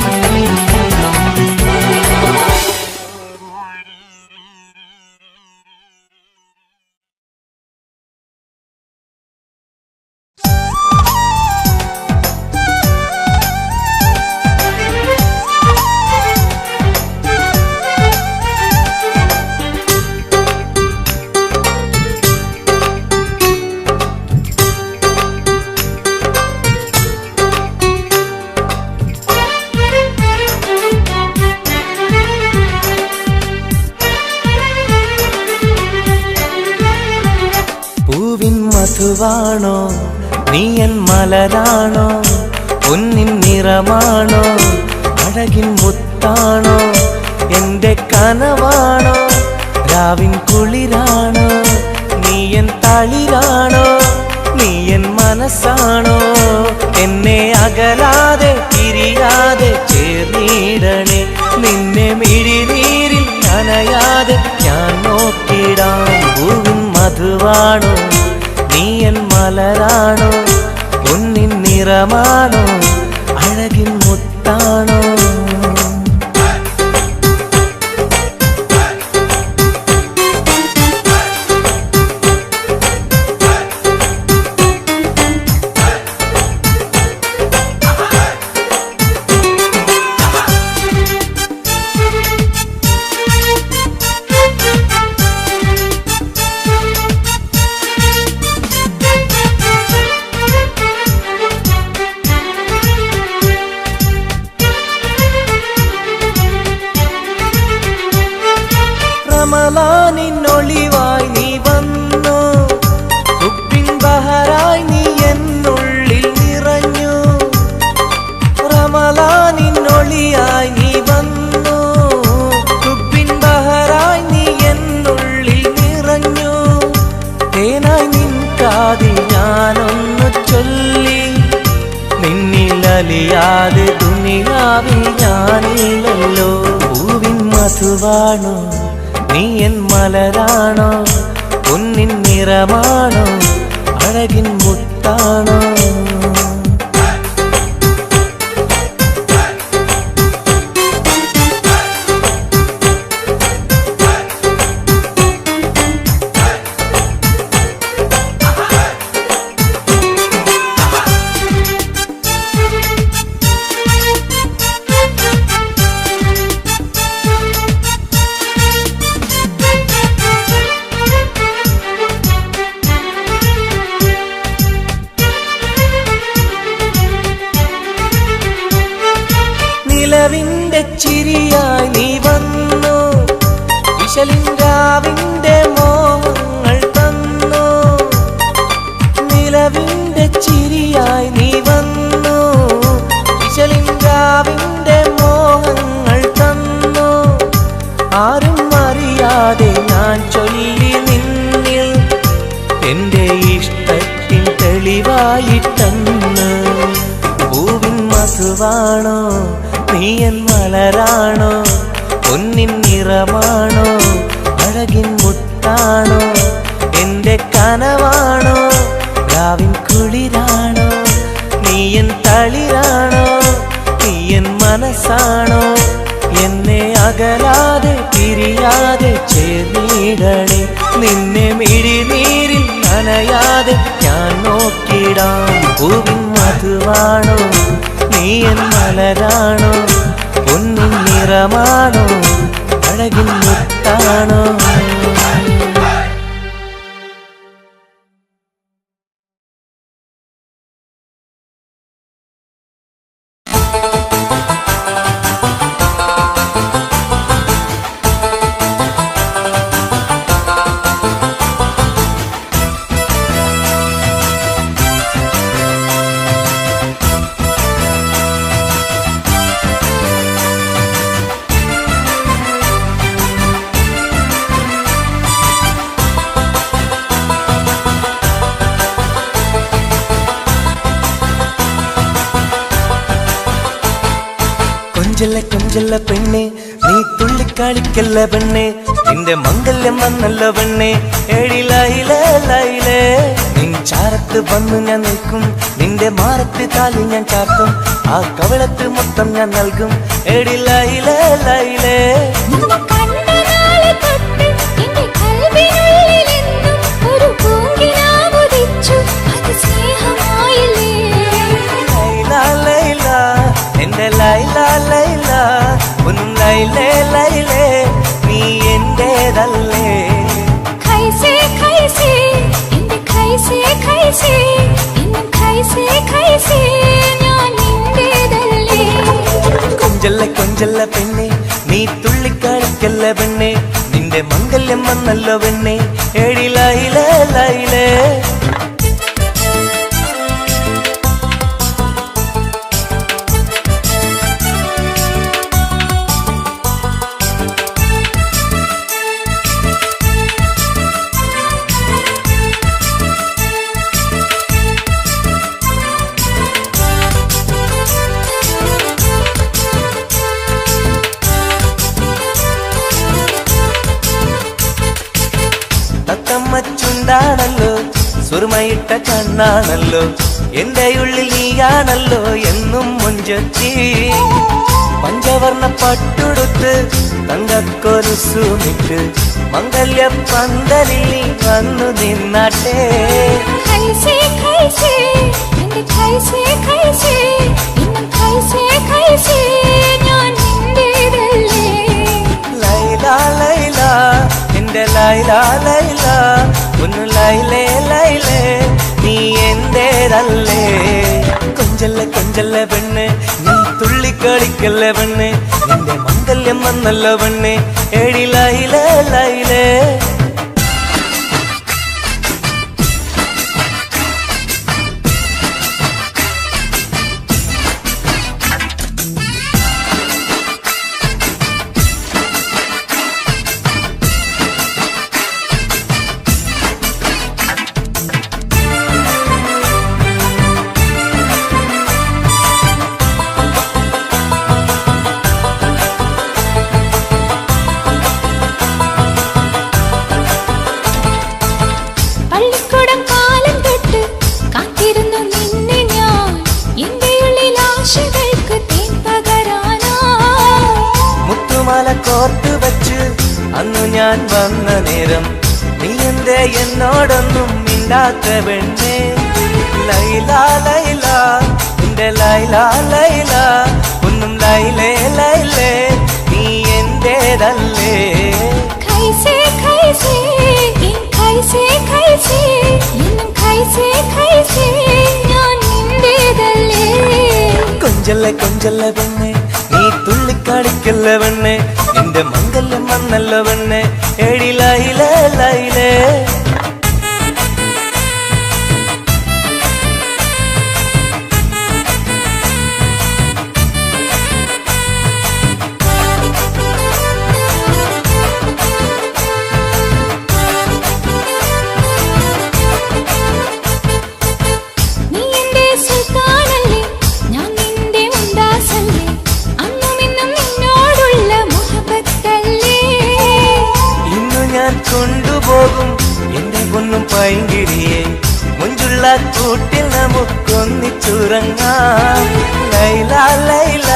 പൂവിൻ മധുവാണോ നീ എൻ മലരാണോ, പൊന്നിൻ നിറമാണോ അഴകിൻ മുത്താണോ, എന്റെ കനവാണോ രാവിൻ കുളിരാണോ, നീ എൻ തളിരാണോ, നീ എൻ മനസ്സാണോ, എന്നെ അകലാതെ പിരിയാതെ ചേർന്നിടണേ, നിന്നെ മിഴിനീരിൽ നനയാതെ ഞാൻ നോക്കിടാം. പൂവിൻ മധുവാണോ നീ എൻ മലരാണോ, പൊന്നിൻ നിറമാണോ അഴകിൻ മുത്താണോ. റമളാനിന്നൊളിവായി നീ വന്നു, ഉപ്പിൻ ബഹറായി നീ എന്നുള്ളിൽ നിറഞ്ഞു. റമളാനിന്നൊളിയായി നീ വന്നു, ഉപ്പിൻ ബഹറായി നീ എന്നുള്ളിൽ നിറഞ്ഞു. തേനായി നിൻ കാതിൽ ഞാനൊന്നു ചൊല്ലി, നിന്നിലലിയാതെ ദുനിയാവിൽ ഞാനില്ലല്ലോ. പൂവിൻ മധുവാണോ നീ എൻ മലരാണോ, പൊന്നിൻ നിറമാണോ അഴകിൻ മുത്താണോ. നിലവിന്റെ ചിരിയായി നീ വന്നു, വിശലിൻരാവിന്റെ മോഹങ്ങൾ തന്നു. നിലവിന്റെ ചിരിയായി നീ വന്നു, വിശലിൻരാവിന്റെ മോഹങ്ങൾ തന്നു. ആരും അറിയാതെ ഞാൻ ചൊല്ലി നിന്നിൽ എന്റെ ഇഷ്ടത്തിൻ തെളിവായിട്ടെന്ന്. പൂവിൻ മധുവാണോ നീ എൻ മലരാണോ, പൊന്നിൻ നിറമാണോ അഴകിൻ മുത്താണോ, എന്റെ കനവാണോ രാവിൻ കുളിരാണോ, നീ എൻ തളിരാണോ, നീ എൻ മനസ്സാണോ, എന്നെ അകലാതെ പിരിയാതെ ചേർന്നിടണേ, നിന്നെ മിഴിനീരിൽ നനയാതെ ഞാൻ നോക്കിടാം. പൂവിൻ മധുവാണോ നീ എൻ മലരാണോ, പൊന്നിൻ നിറമാണോ അഴകിൻ മുത്താണോ. കൊഞ്ചല്ല പെണ്ണെ നീ തുള്ളിക്കളിക്കല്ല പെണ്ണെ നിന്റെ മംഗല്യം വന്നല്ല പെണ്ണെ എടി ലൈലേ ലൈലേ നിൻ ചാരത്ത് വന്നു ഞാൻ നിൽക്കും നിന്റെ മാറത്ത് താലി ഞാൻ ചാർത്തും ആ കവളത്ത് മൊത്തം ഞാൻ നൽകും എടി ലൈലേ ലൈലേ ലൈല ലൈല ഒന്നും ലൈലേ ലൈലേ നീ എന്റേതല്ലേ ഖൈസേ ഖൈസേ എന്റെ ഖൈസേ ഖൈസേ എന്നും ഖൈസേ ഖൈസേ ഞാൻ നിന്റേതല്ലേ കൊഞ്ചല്ല കൊഞ്ചല്ല പെണ്ണെ നീ തുള്ളിക്കളിക്കല്ല പെണ്ണെ നിന്റെ മംഗല്യം വന്നല്ലോ പെണ്ണെ എടി ലൈലേ ലൈലേ ചുണ്ടാണല്ലോ സുറുമയിട്ട കണ്ണാണല്ലോ എന്റെ ഉള്ളിൽ നീയാണല്ലോ എന്നും മുഞ്ചത്തി പഞ്ചവർണ്ണ പട്ടുടുത്ത് തങ്കക്കൊലുസുമിട്ട് മംഗല്യ പന്തലിൽ നീ വന്നു നിന്നാട്ടെ ഖൈസേ ഖൈസേ എന്റെ ഖൈസേ ഖൈസേ എന്നും ഖൈസേ ഖൈസേ ഞാൻ നിന്റേതല്ലേ ലൈല ലൈല എന്റെ ലൈല ലൈല ഒന്ന് ലൈലേ ലൈലേ നീ എന്റേതല്ലേ കൊഞ്ചല്ല കൊഞ്ചല്ല പെണ്ണ് നീ തുള്ളിക്കളിക്കല്ല പെണ്ണ് നിന്റെ മംഗല്യം വന്നല്ലോ പെണ്ണ് എടി ലൈലേ ലൈലേ കോർത്ത് വച്ച് അന്നു ഞാൻ വന്ന നേരം നീ എന്തേ എന്നോടൊന്നും മിണ്ടാത്ത പെണ്ണേ ലൈല ലൈല എന്റെ ലൈല ലൈല ഒന്നും ലൈലേ ലൈലേ നീ എന്റേതല്ലേ ഖൈസേ ഖൈസേ ഖൈസേ ഖൈസേ എന്നും ഖൈസേ ഖൈസേ ഞാൻ നിന്റേതല്ലേ കൊഞ്ചല്ല കൊഞ്ചല്ല പെണ്ണെ നീ തുള്ളിക്കളിക്കല്ല പെണ്ണെ നിന്റെ മംഗല്യം വന്നല്ലോ പെണ്ണെ എടി ലൈലേ ലൈലേ കൊണ്ടുപോകും എന്റെ പൊന്നും പൈങ്കിരിയെ മുഞ്ചുള്ള കൂട്ടിൽ നമുക്കൊന്നിച്ചുറങ്ങാം ലൈല ലൈല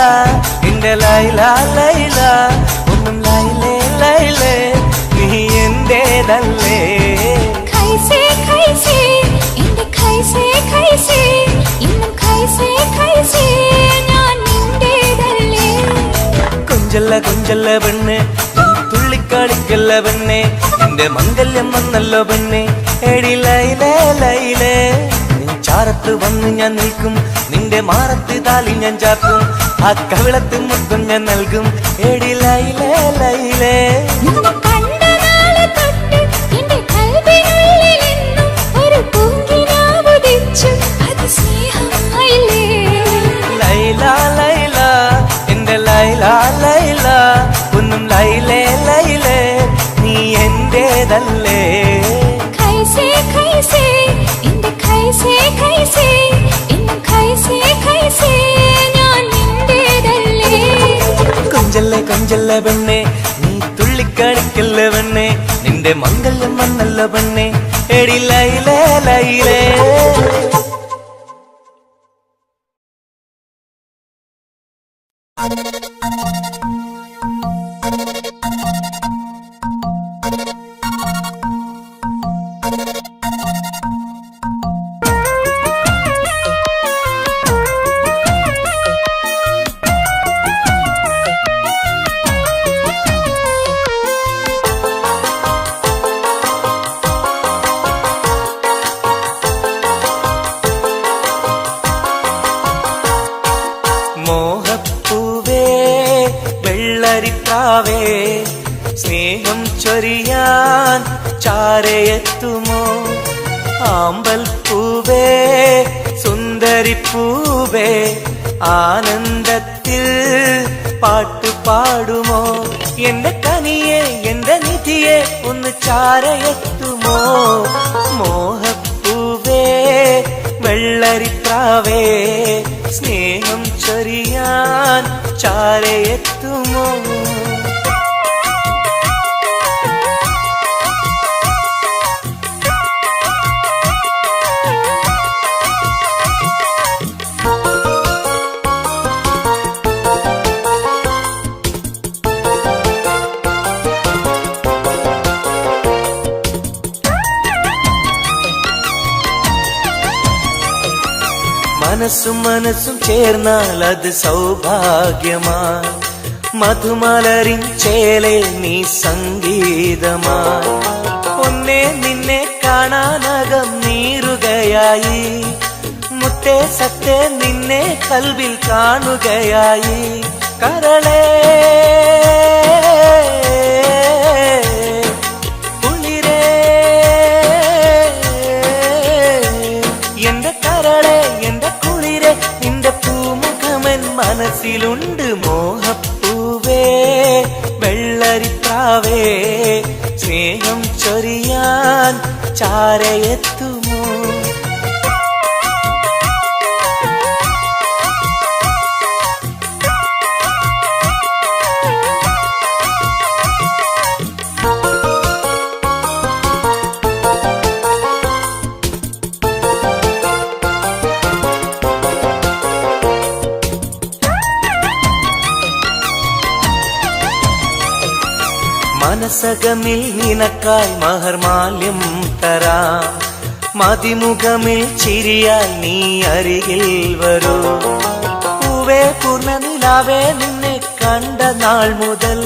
എന്റെ ലൈല ലൈല ഒന്നും ലൈലേ ലൈലേ നീ എന്റേതല്ലേ ഖൈസേ ഖൈസേ എന്റെ ഖൈസേ ഖൈസേ ഇന്നും ഖൈസേ ഖൈസേ ഞാൻ നിന്റേതല്ലേ കൊഞ്ചല്ല കൊഞ്ചല്ല പെണ്ണ് തുള്ളിക്കളിക്കല്ല പെണ്ണെ നിന്റെ മംഗല്യം വന്നല്ലോ പെണ്ണെ എടി ലൈലേ ലൈലേ നീ ചാരത്ത് വന്ന് ഞാൻ നിൽക്കും നിന്റെ മാറത്ത് താലി ഞാൻ ചാർത്തും ആ കവിളത്ത് മുത്തം ഞാൻ നൽകും എടി ലൈലേ ലൈലേ ലൈല ലൈല എന്റെ ലൈല ലൈല ഒന്നും ലൈലേ ലൈലേ നീ എന്റേതല്ലേ ഖൈസേ ഖൈസേ എന്റെ ഖൈസേ ഖൈസേ എന്നും ഖൈസേ ഖൈസേ ഞാൻ നിന്റേതല്ലേ പെണ്ണെ നീ തുള്ളിക്കളിക്കല്ല പെണ്ണെ നിന്റെ മംഗല്യം വന്നല്ല പെണ്ണെ എടി ലൈലേ ലൈലേ മോഹപ്പൂവേ വെള്ളരിപ്രാവേ സ്നേഹം ചൊരിയാൻ ചാരയെത്തുമോ ആമ്പൽ പൂവേ സുന്ദരിപ്പൂവേ ആനന്ദത്തിൽ പാട്ടുപാടുമോ എന്റെ കനിയെ എന്റെ നിധിയെ ഒന്ന് ചാരയെത്തുമോ മോഹപ്പൂവേ വെള്ളരിപ്രാവേ സ്നേഹം ചൊരിയാൻ ചാരയെത്തുമോ മനസ്സും മനസ്സും ചേർന്നാൽ അത് സൗഭാഗ്യമായി മധുമലരിൻ ചേലെ നീ സംഗീതമായി ഒന്നേ നിന്നെ കാണാനകം നീറുകയായി മുത്തേ സത്തേ നിന്നെ കൽവിൽ കാണുകയായി കരളേ മനസ്സിലുണ്ട് മോഹപ്പൂവേ വെള്ളരിപ്രാവേ സ്നേഹം ചൊരിയാൻ ചാരയെത്തുമോ മനസകമിൽ നിനക്കായി മഹർമാല്യം തരാം മതിമുഖമിൽ ചിരിയായി നീ അരികിൽ വരൂ പൂവേ പൂർണ്ണനിലാവേ നിന്നെ കണ്ട നാൾ മുതൽ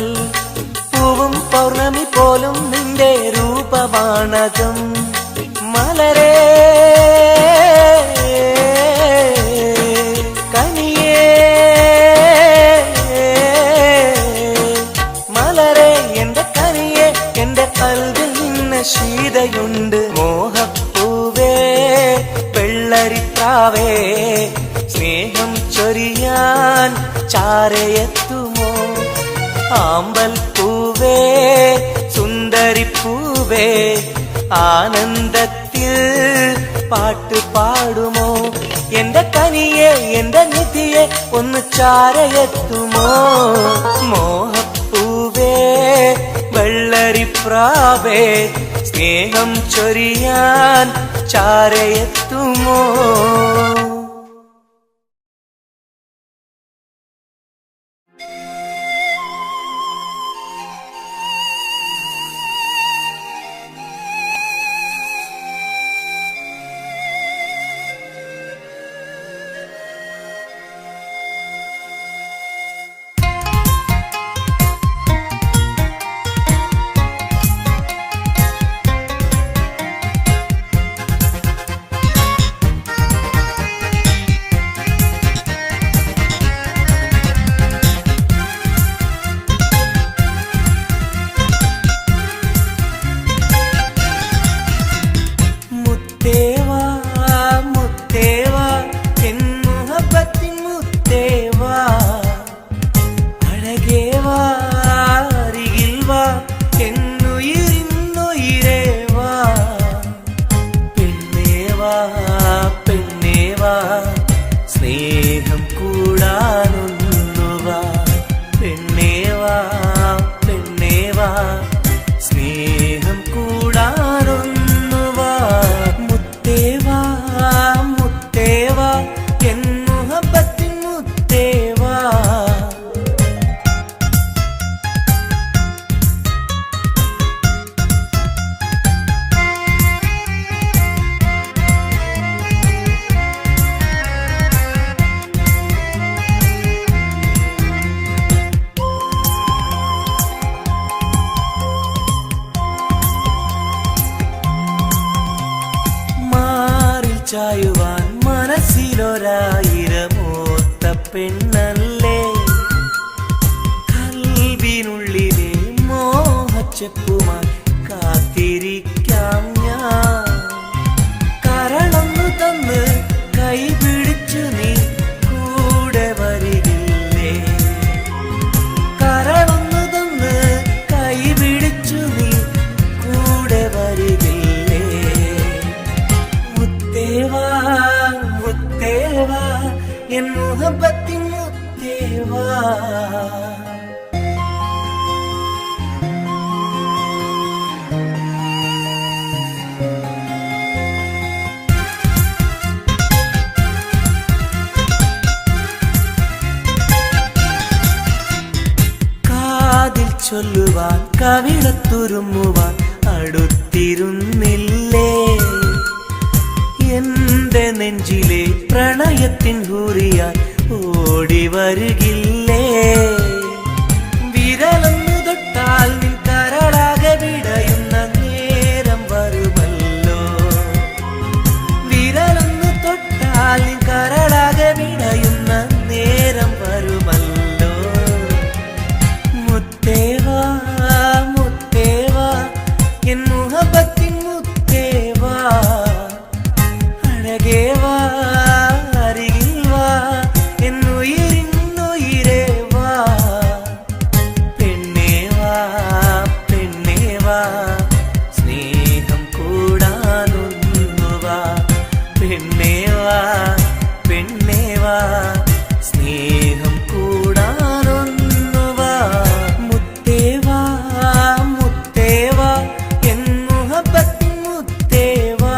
പൂവും പൗർണമി പോലും നിന്റെ രൂപമാണകം മലരേ ശീതയുണ്ട് മോഹപ്പൂവേ വെള്ളരിപ്രാവേ സ്നേഹം ചൊരിയാൻ ചാരയെത്തുമോ ആമ്പൽ പൂവേ സുന്ദരിപ്പൂവേ ആനന്ദത്തിൽ പാട്ടുപാടുമോ എന്റെ കനിയെ എന്റെ നിധിയെ ഒന്ന് ചാരയെത്തുമോ മോഹപ്പൂവേ വെള്ളരിപ്രാവേ സ്നേഹം ചൊരിയാൻ ചാരയെത്തുമോ ചായുവാൻ മനസ്സിലൊരായിരമോത്ത പെണ്ണല്ലേ കൽവിനുള്ളിലെ മോഹച്ചെപ്പുമായി കാത്തിരിക്കാം ഞാൻ കരളൊന്നു തന്ന് കൈ പിടിച്ചു നീ കൂടെ വരികില്ലേ കരളൊന്നു തന്ന് കൈ പിടിച്ചു നീ കൂടെ വരികില്ലേ മുത്തേവാ മുത്തേവാ എൻ മുഹബത്തിൻ മുത്തേവാ ചൊല്ലുവാൻ കവിളത്തുരുമ്മുവാൻ അടുത്തിരുന്നില്ലേ എന്റെ നെഞ്ചിലെ പ്രണയത്തിൻ ഹൂറിയാൻ ഓടി വരുകില്ലേ വിരലൊന്നു തൊട്ടാൽ നിൻ കരളാകെ വിടയുന്ന നേരം വരുമല്ലോ വിരലൊന്നു തൊട്ടാൽ നിൻ കരളാകെ വിടയുന്ന നേരം വരുമല്ലോ മുത്തേവാ മുത്തേവാ എൻ മുഹബത്തിൻ മുത്തേവാ അഴകേവാ അരികിൽ വാ എന്നുയിരിന്നുയിരേ വാ പെണ്ണേവാ പെണ്ണേവാ സ്നേഹം കൂടാനൊന്നുവാ പെണ്ണേവാ പെണ്ണേവാ സ്നേഹം കൂടാനൊന്നുവാ മുത്തേവാ മുത്തേവാ എൻ മുഹബത്തിൻ മുത്തേവാ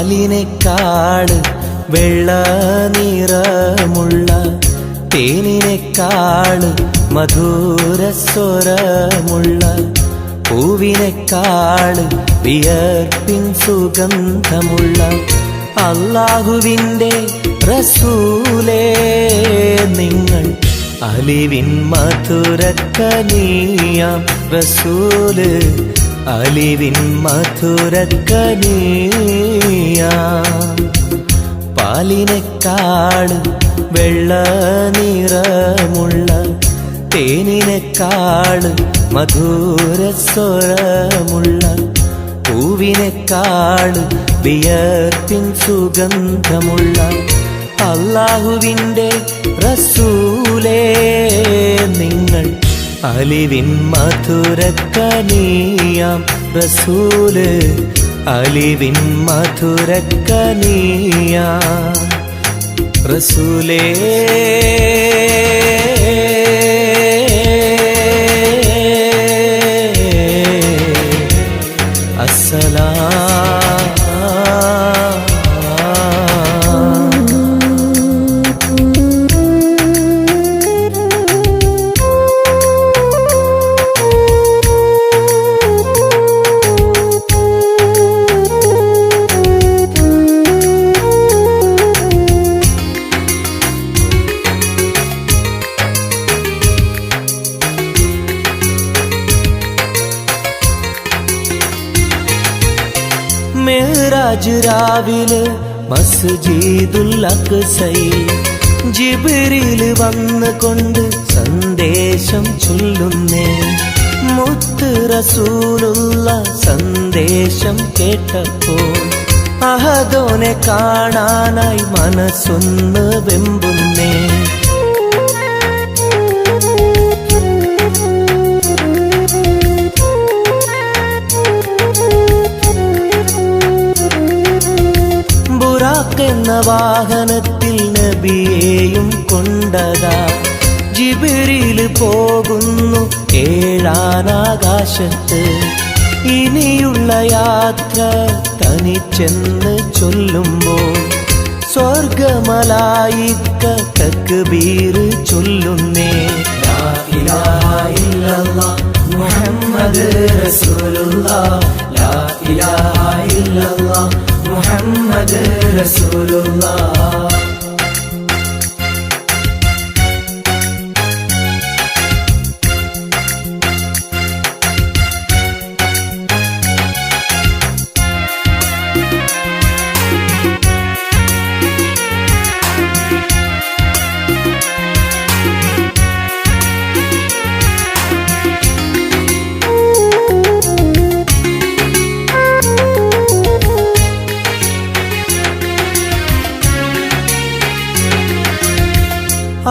പാലിനേക്കാള് വെള്ള നിറമുള്ള തേനിനേക്കാള് മധുരസ്വരമുള്ള പൂവിനേക്കാള് വിയർപ്പിൻ സുഗന്ധമുള്ള അല്ലാഹുവിൻ്റെ റസൂലേ നിങ്ങൾ അലിവിൻ മധുരക്കനിയാം റസൂല് അലിവിൻ മധുരക്കനിയാം പാലിനേക്കാള് വെള്ള നിറമുള്ള തേനിനേക്കാള് മധുരസ്വരമുള്ള പൂവിനേക്കാള് വിയർപ്പിൻ സുഗന്ധമുള്ള അല്ലാഹുവിൻ്റെ റസൂലേ നിങ്ങൾ അലിവിൻ മധുരക്കനിയാം റസൂല് അലിവിൻ മധുരക്കനിയാം റസൂലേ മെഹ്റാജ് രാവിലെ മസ്ജിദുൽ അഖ്സയിൽ ജിബ്രീൽ വന്നുകൊണ്ട് സന്ദേശം ചൊല്ലുന്നേ മുത്ത് റസൂലുള്ള സന്ദേശം കേട്ടപ്പോൾ അഹദോനെ കാണാനായി മനസ്സൊന്ന് വെമ്പുന്നേ എന്ന വാഹനത്തിൽ നബിയെയും കൊണ്ടതാ ജിബ്രീൽ പോകുന്നു ഏഴാനാകാശത്ത്. ഇനിയുള്ള യാത്ര തനിച്ചെന്ന് ചൊല്ലുമ്പോൾ സ്വർഗമലായിക്ക തക്ബീർ ചൊല്ലുന്നേ. ലാ ഇലാഹ ഇല്ലല്ലാഹ് മുഹമ്മദ് റസൂലുള്ളാഹ്, ലാ ഇലാഹ ഇല്ലല്ലാഹ് മുഹമ്മദ് റസൂലുള്ളാഹ്.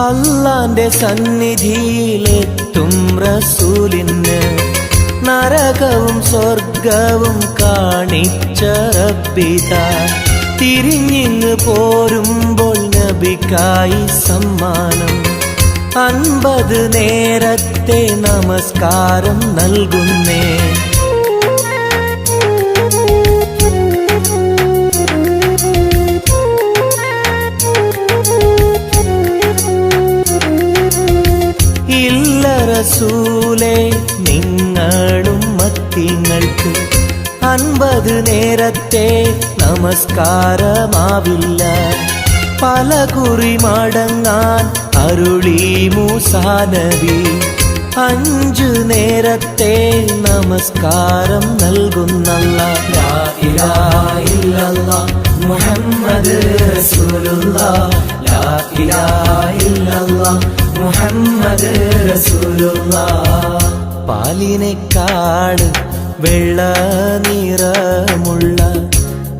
അല്ലാന്റെ സന്നിധിയിലെത്തും റസൂലിന് നരകവും സ്വർഗവും കാണിച്ച റബ്ബിതാ. തിരിഞ്ഞിങ്ങ് പോരുമ്പോൾ നബിക്കായി സമ്മാനം 50 നേരത്തെ നമസ്കാരം നൽകുന്നേ. റസൂലേ നിങ്ങളും മത്തിങ്ങൾക്ക് 50 നേരത്തെ നമസ്കാരമാവില്ല. പല കുറി മടങ്ങാൻ അരുളി മൂസാ നബി. 5 നേരത്തെ നമസ്കാരം നൽകുന്നല്ലാഹ്. ലാ ഇലാഹ ഇല്ലല്ലാഹ് മുഹമ്മദ് റസൂലുള്ളാഹ്, ലാ ഇലാഹ ഇല്ലല്ലാഹ് മുഹമ്മദ് റസൂലുള്ളാഹ്. പാലിനേക്കാൾ വെള്ള നിറമുള്ള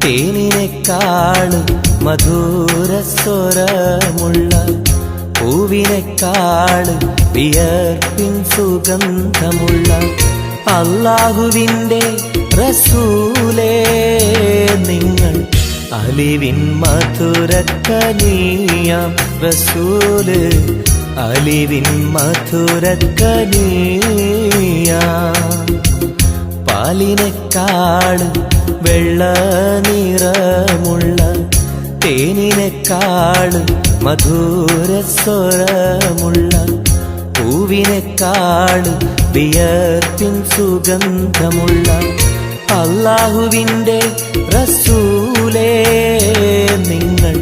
തേനിനേക്കാൾ മധുരസ്വരമുള്ള പൂവിനേക്കാൾ വിയർപ്പിൻ സുഗന്ധമുള്ള അല്ലാഹുവിൻ്റെ റസൂലേ നിങ്ങൾ അലിവിൻ മധുരക്കനിയാം റസൂല്, അലിവിൻ മധുരക്കനിയാം. പാലിനേക്കാൾ വെള്ള നിറമുള്ള തേനിനേക്കാൾ മധുരസ്വരമുള്ള പൂവിനേക്കാൾ വിയർപ്പിൻ സുഗന്ധമുള്ള അല്ലാഹുവിൻ്റെ റസൂലേ നിങ്ങൾ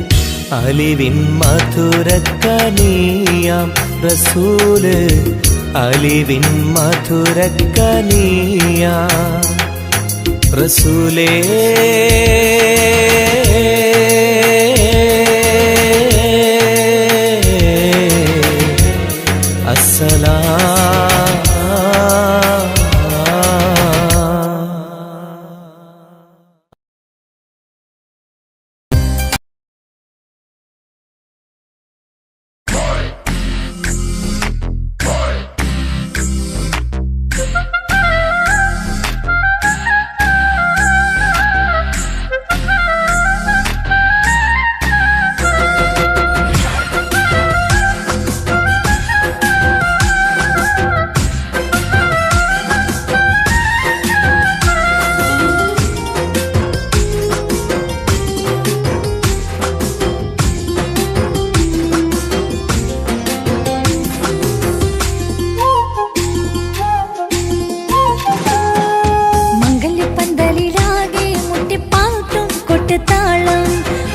അലിവിൻ മധുരക്കനിയാം റസൂല്, അലിവിൻ മധുരക്കനിയാം റസൂലേ.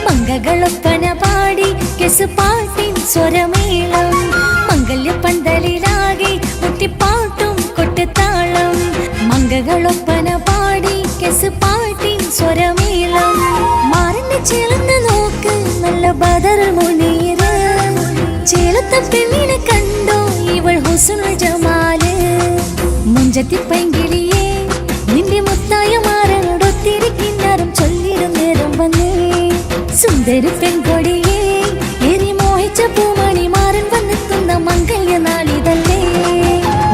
മംഗളൊപ്പന പാടി കെസുപാട്ടിൻ സ്വരമേളം. മംഗല്യപ്പന്തലിലാകെ മുട്ടിപ്പാട്ടും കൊട്ടുതാളം. മംഗളൊപ്പന പാടി കെസുപാട്ടിൻ സ്വരമേളം. മാറിന്റെ ചേർന്ന് നോക്ക് നല്ല ബദർ മുനീറ്. ചേലത്ത പെണ്ണിനെ കണ്ടോ ഇവൾ ഹുസ്നുൽ ജമാല്. മുഞ്ചത്തി പൈങ്കിളിയെ നിന്റെ മുത്തായ മാറനോടൊത്തിരി കിന്നാരം ചൊല്ലിടും നേരം വന്നേ. സുന്ദരി പെൺകൊടിയെ എരി മോഹിച്ച പൂമണി മാറൻ വന്നെത്തുന്ന മംഗല്യ നാളിതല്ലേ.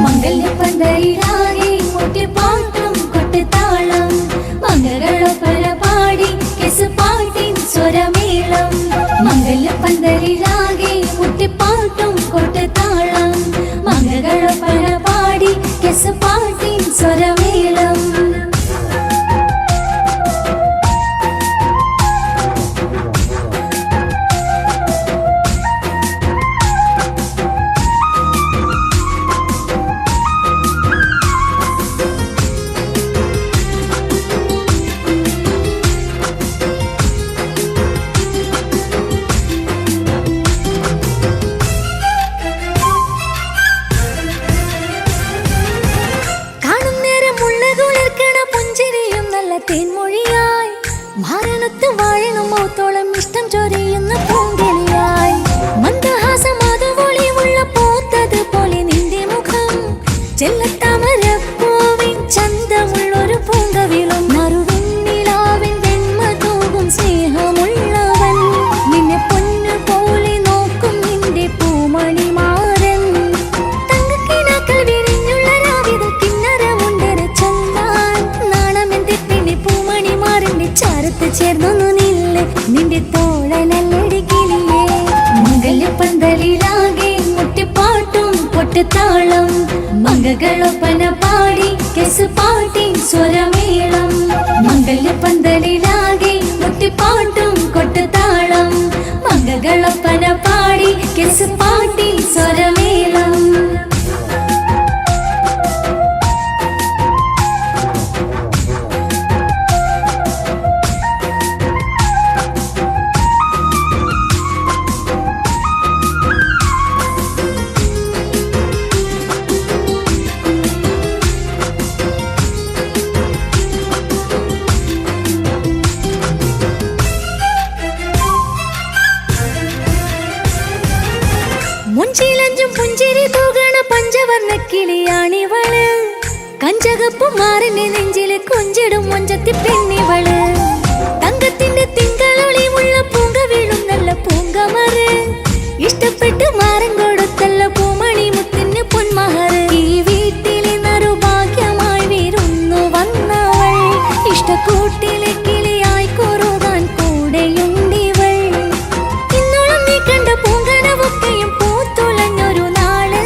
മംഗല്യപ്പന്തലിലാകെ മുട്ടിപ്പാട്ടും കൊട്ടുതാളം. മംഗളൊപ്പന പാടി കെസുപാട്ടിൻ സ്വരമേളം. മാരണത്ത് വാഴണം മൗത്തോളം ഇഷ്ടം ചൊരിയുന്ന പൂങ്കിളിയായി മന്ദഹാസം അതുപൊളിയുള്ള പൂത്തത് പോലെ നിന്റെ മുഖം ചെല്ലത്താമരപ്പൂവിൻ ചന്തമുള്ളൊരു പൂങ്കവിളും നറുവിന്നിലാവിൻ വെണ്മ തൂകും സ്നേഹമുള്ളവൻ നിന്നെ പൊന്നു പോലെ നോക്കും നിന്റെ പൂമണിമാരൻ തങ്കക്കിനാക്കൾ വിരിഞ്ഞുള്ള രാവിലെ കിന്നരമുണ്ടര ചൊല്ലാൻ നാണമെന്റെ പെണ്ണെ പൂമണിമാരന്റെ ചാരത്ത് ചേർന്നൊന്നു നില്ല് നിന്റെ തോളനല്ലടി കിളിയേ മംഗല്യപ്പന്തലിലാകെ മുട്ടിപ്പാട്ടും കൊട്ടുതാളം മംഗകളൊപ്പന പാടി കെസ് പാട്ടിൻ സ്വരമേളം മംഗല്യപ്പന്തലിലാകെ മുട്ടിപ്പാട്ടും കൊട്ടുതാളം മംഗകളൊപ്പന പാടി കെസ് പാട്ടിൻ സ്വരമേളം മുഞ്ചിലഞ്ചും പുഞ്ചിരി തൂകണ പഞ്ചവർണ്ണ കിളിയാണിവള് കഞ്ചകപ്പും മാറിന്റെ നെഞ്ചില് കൊഞ്ചിടും മൊഞ്ചത്തി പെണ്ണിവള് തങ്കത്തിന്റെ തിങ്കളൊളിമുള്ള പൂങ്ക വീഴും നല്ല പൂങ്കമറ് ഇഷ്ടപ്പെട്ട് മാറൻ കൊടുത്തല്ല പൂമണി മുത്തിന് പൊന്മഹറ് ഈ വീട്ടിലെ നറുഭാഗ്യമായി വീരുന്നു വന്നവൾ ഇഷ്ടക്കൂട്ടിലെ കിളിയായി കുറുകാൻ കൂടെയുണ്ടിവൾ ഇന്നോളം നീ കണ്ട പൂങ്കനവൊക്കെയും പൂത്തുലഞ്ഞൊരു നാള്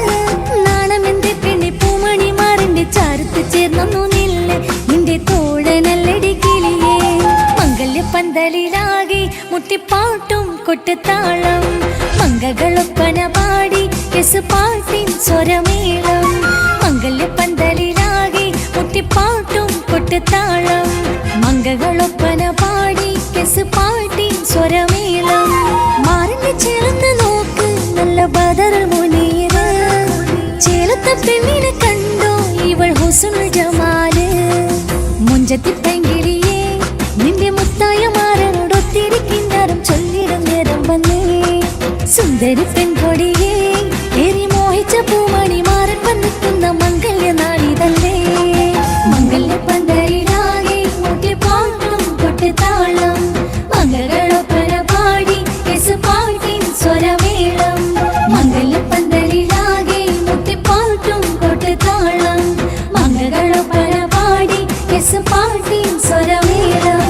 നാണമെന്റെ പെണ്ണെ പൂമണിമാറിന്റെ ചാരത്ത് ചേർന്നു നില്ല് നിന്റെ തോഴനല്ലടി കിളിയേ മംഗല്യപ്പന്തലിലാകെ മുട്ടിപ്പാട്ടും കൊട്ടുതാളം മംഗകളൊപ്പന പാടി കെസ് പാട്ടിൻ സ്വരമേളം മംഗല്യപ്പന്തലിലാകെ മുട്ടിപ്പാട്ടും കൊട്ടുതാളം മംഗകളൊപ്പന പാടി കെസ് പാട്ടിൻ സ്വരമേളം മാറിന്റെ ചേർന്ന് നോക്ക് നല്ല ബദറുൽ മുനീറ് ചേലത്തെ പെണ്ണിനെ കണ്ടോ ഇവൾ ഹുസ്നുൽ ജമാല് മുഞ്ചത്തി പെങ്കിളിയേ നിന്റെ മുത്തായ മാറനോടൊത്തിരിക്കിന്നാരം ചൊല്ലിടും നേരം വന്നേ സുന്ദരി പെൺകൊടിയേ ഏറി മോഹിച്ച പൂമണി മാറൻ വന്നെത്തുന്ന മംഗല്യ നാളിതല്ലേ മംഗല്യപ്പന്തലിലാകെ മുട്ടിപ്പാട്ടും കൊട്ടുതാളം മംഗകളൊപ്പന പാടി കെസ് പാട്ടിൻ സ്വരമേളം മംഗല്യപ്പന്തലിലാകെ മുട്ടിപ്പാട്ടും കൊട്ടുതാളം മംഗകളൊപ്പന പാടി കെസ് പാട്ടിൻ സ്വരമേളം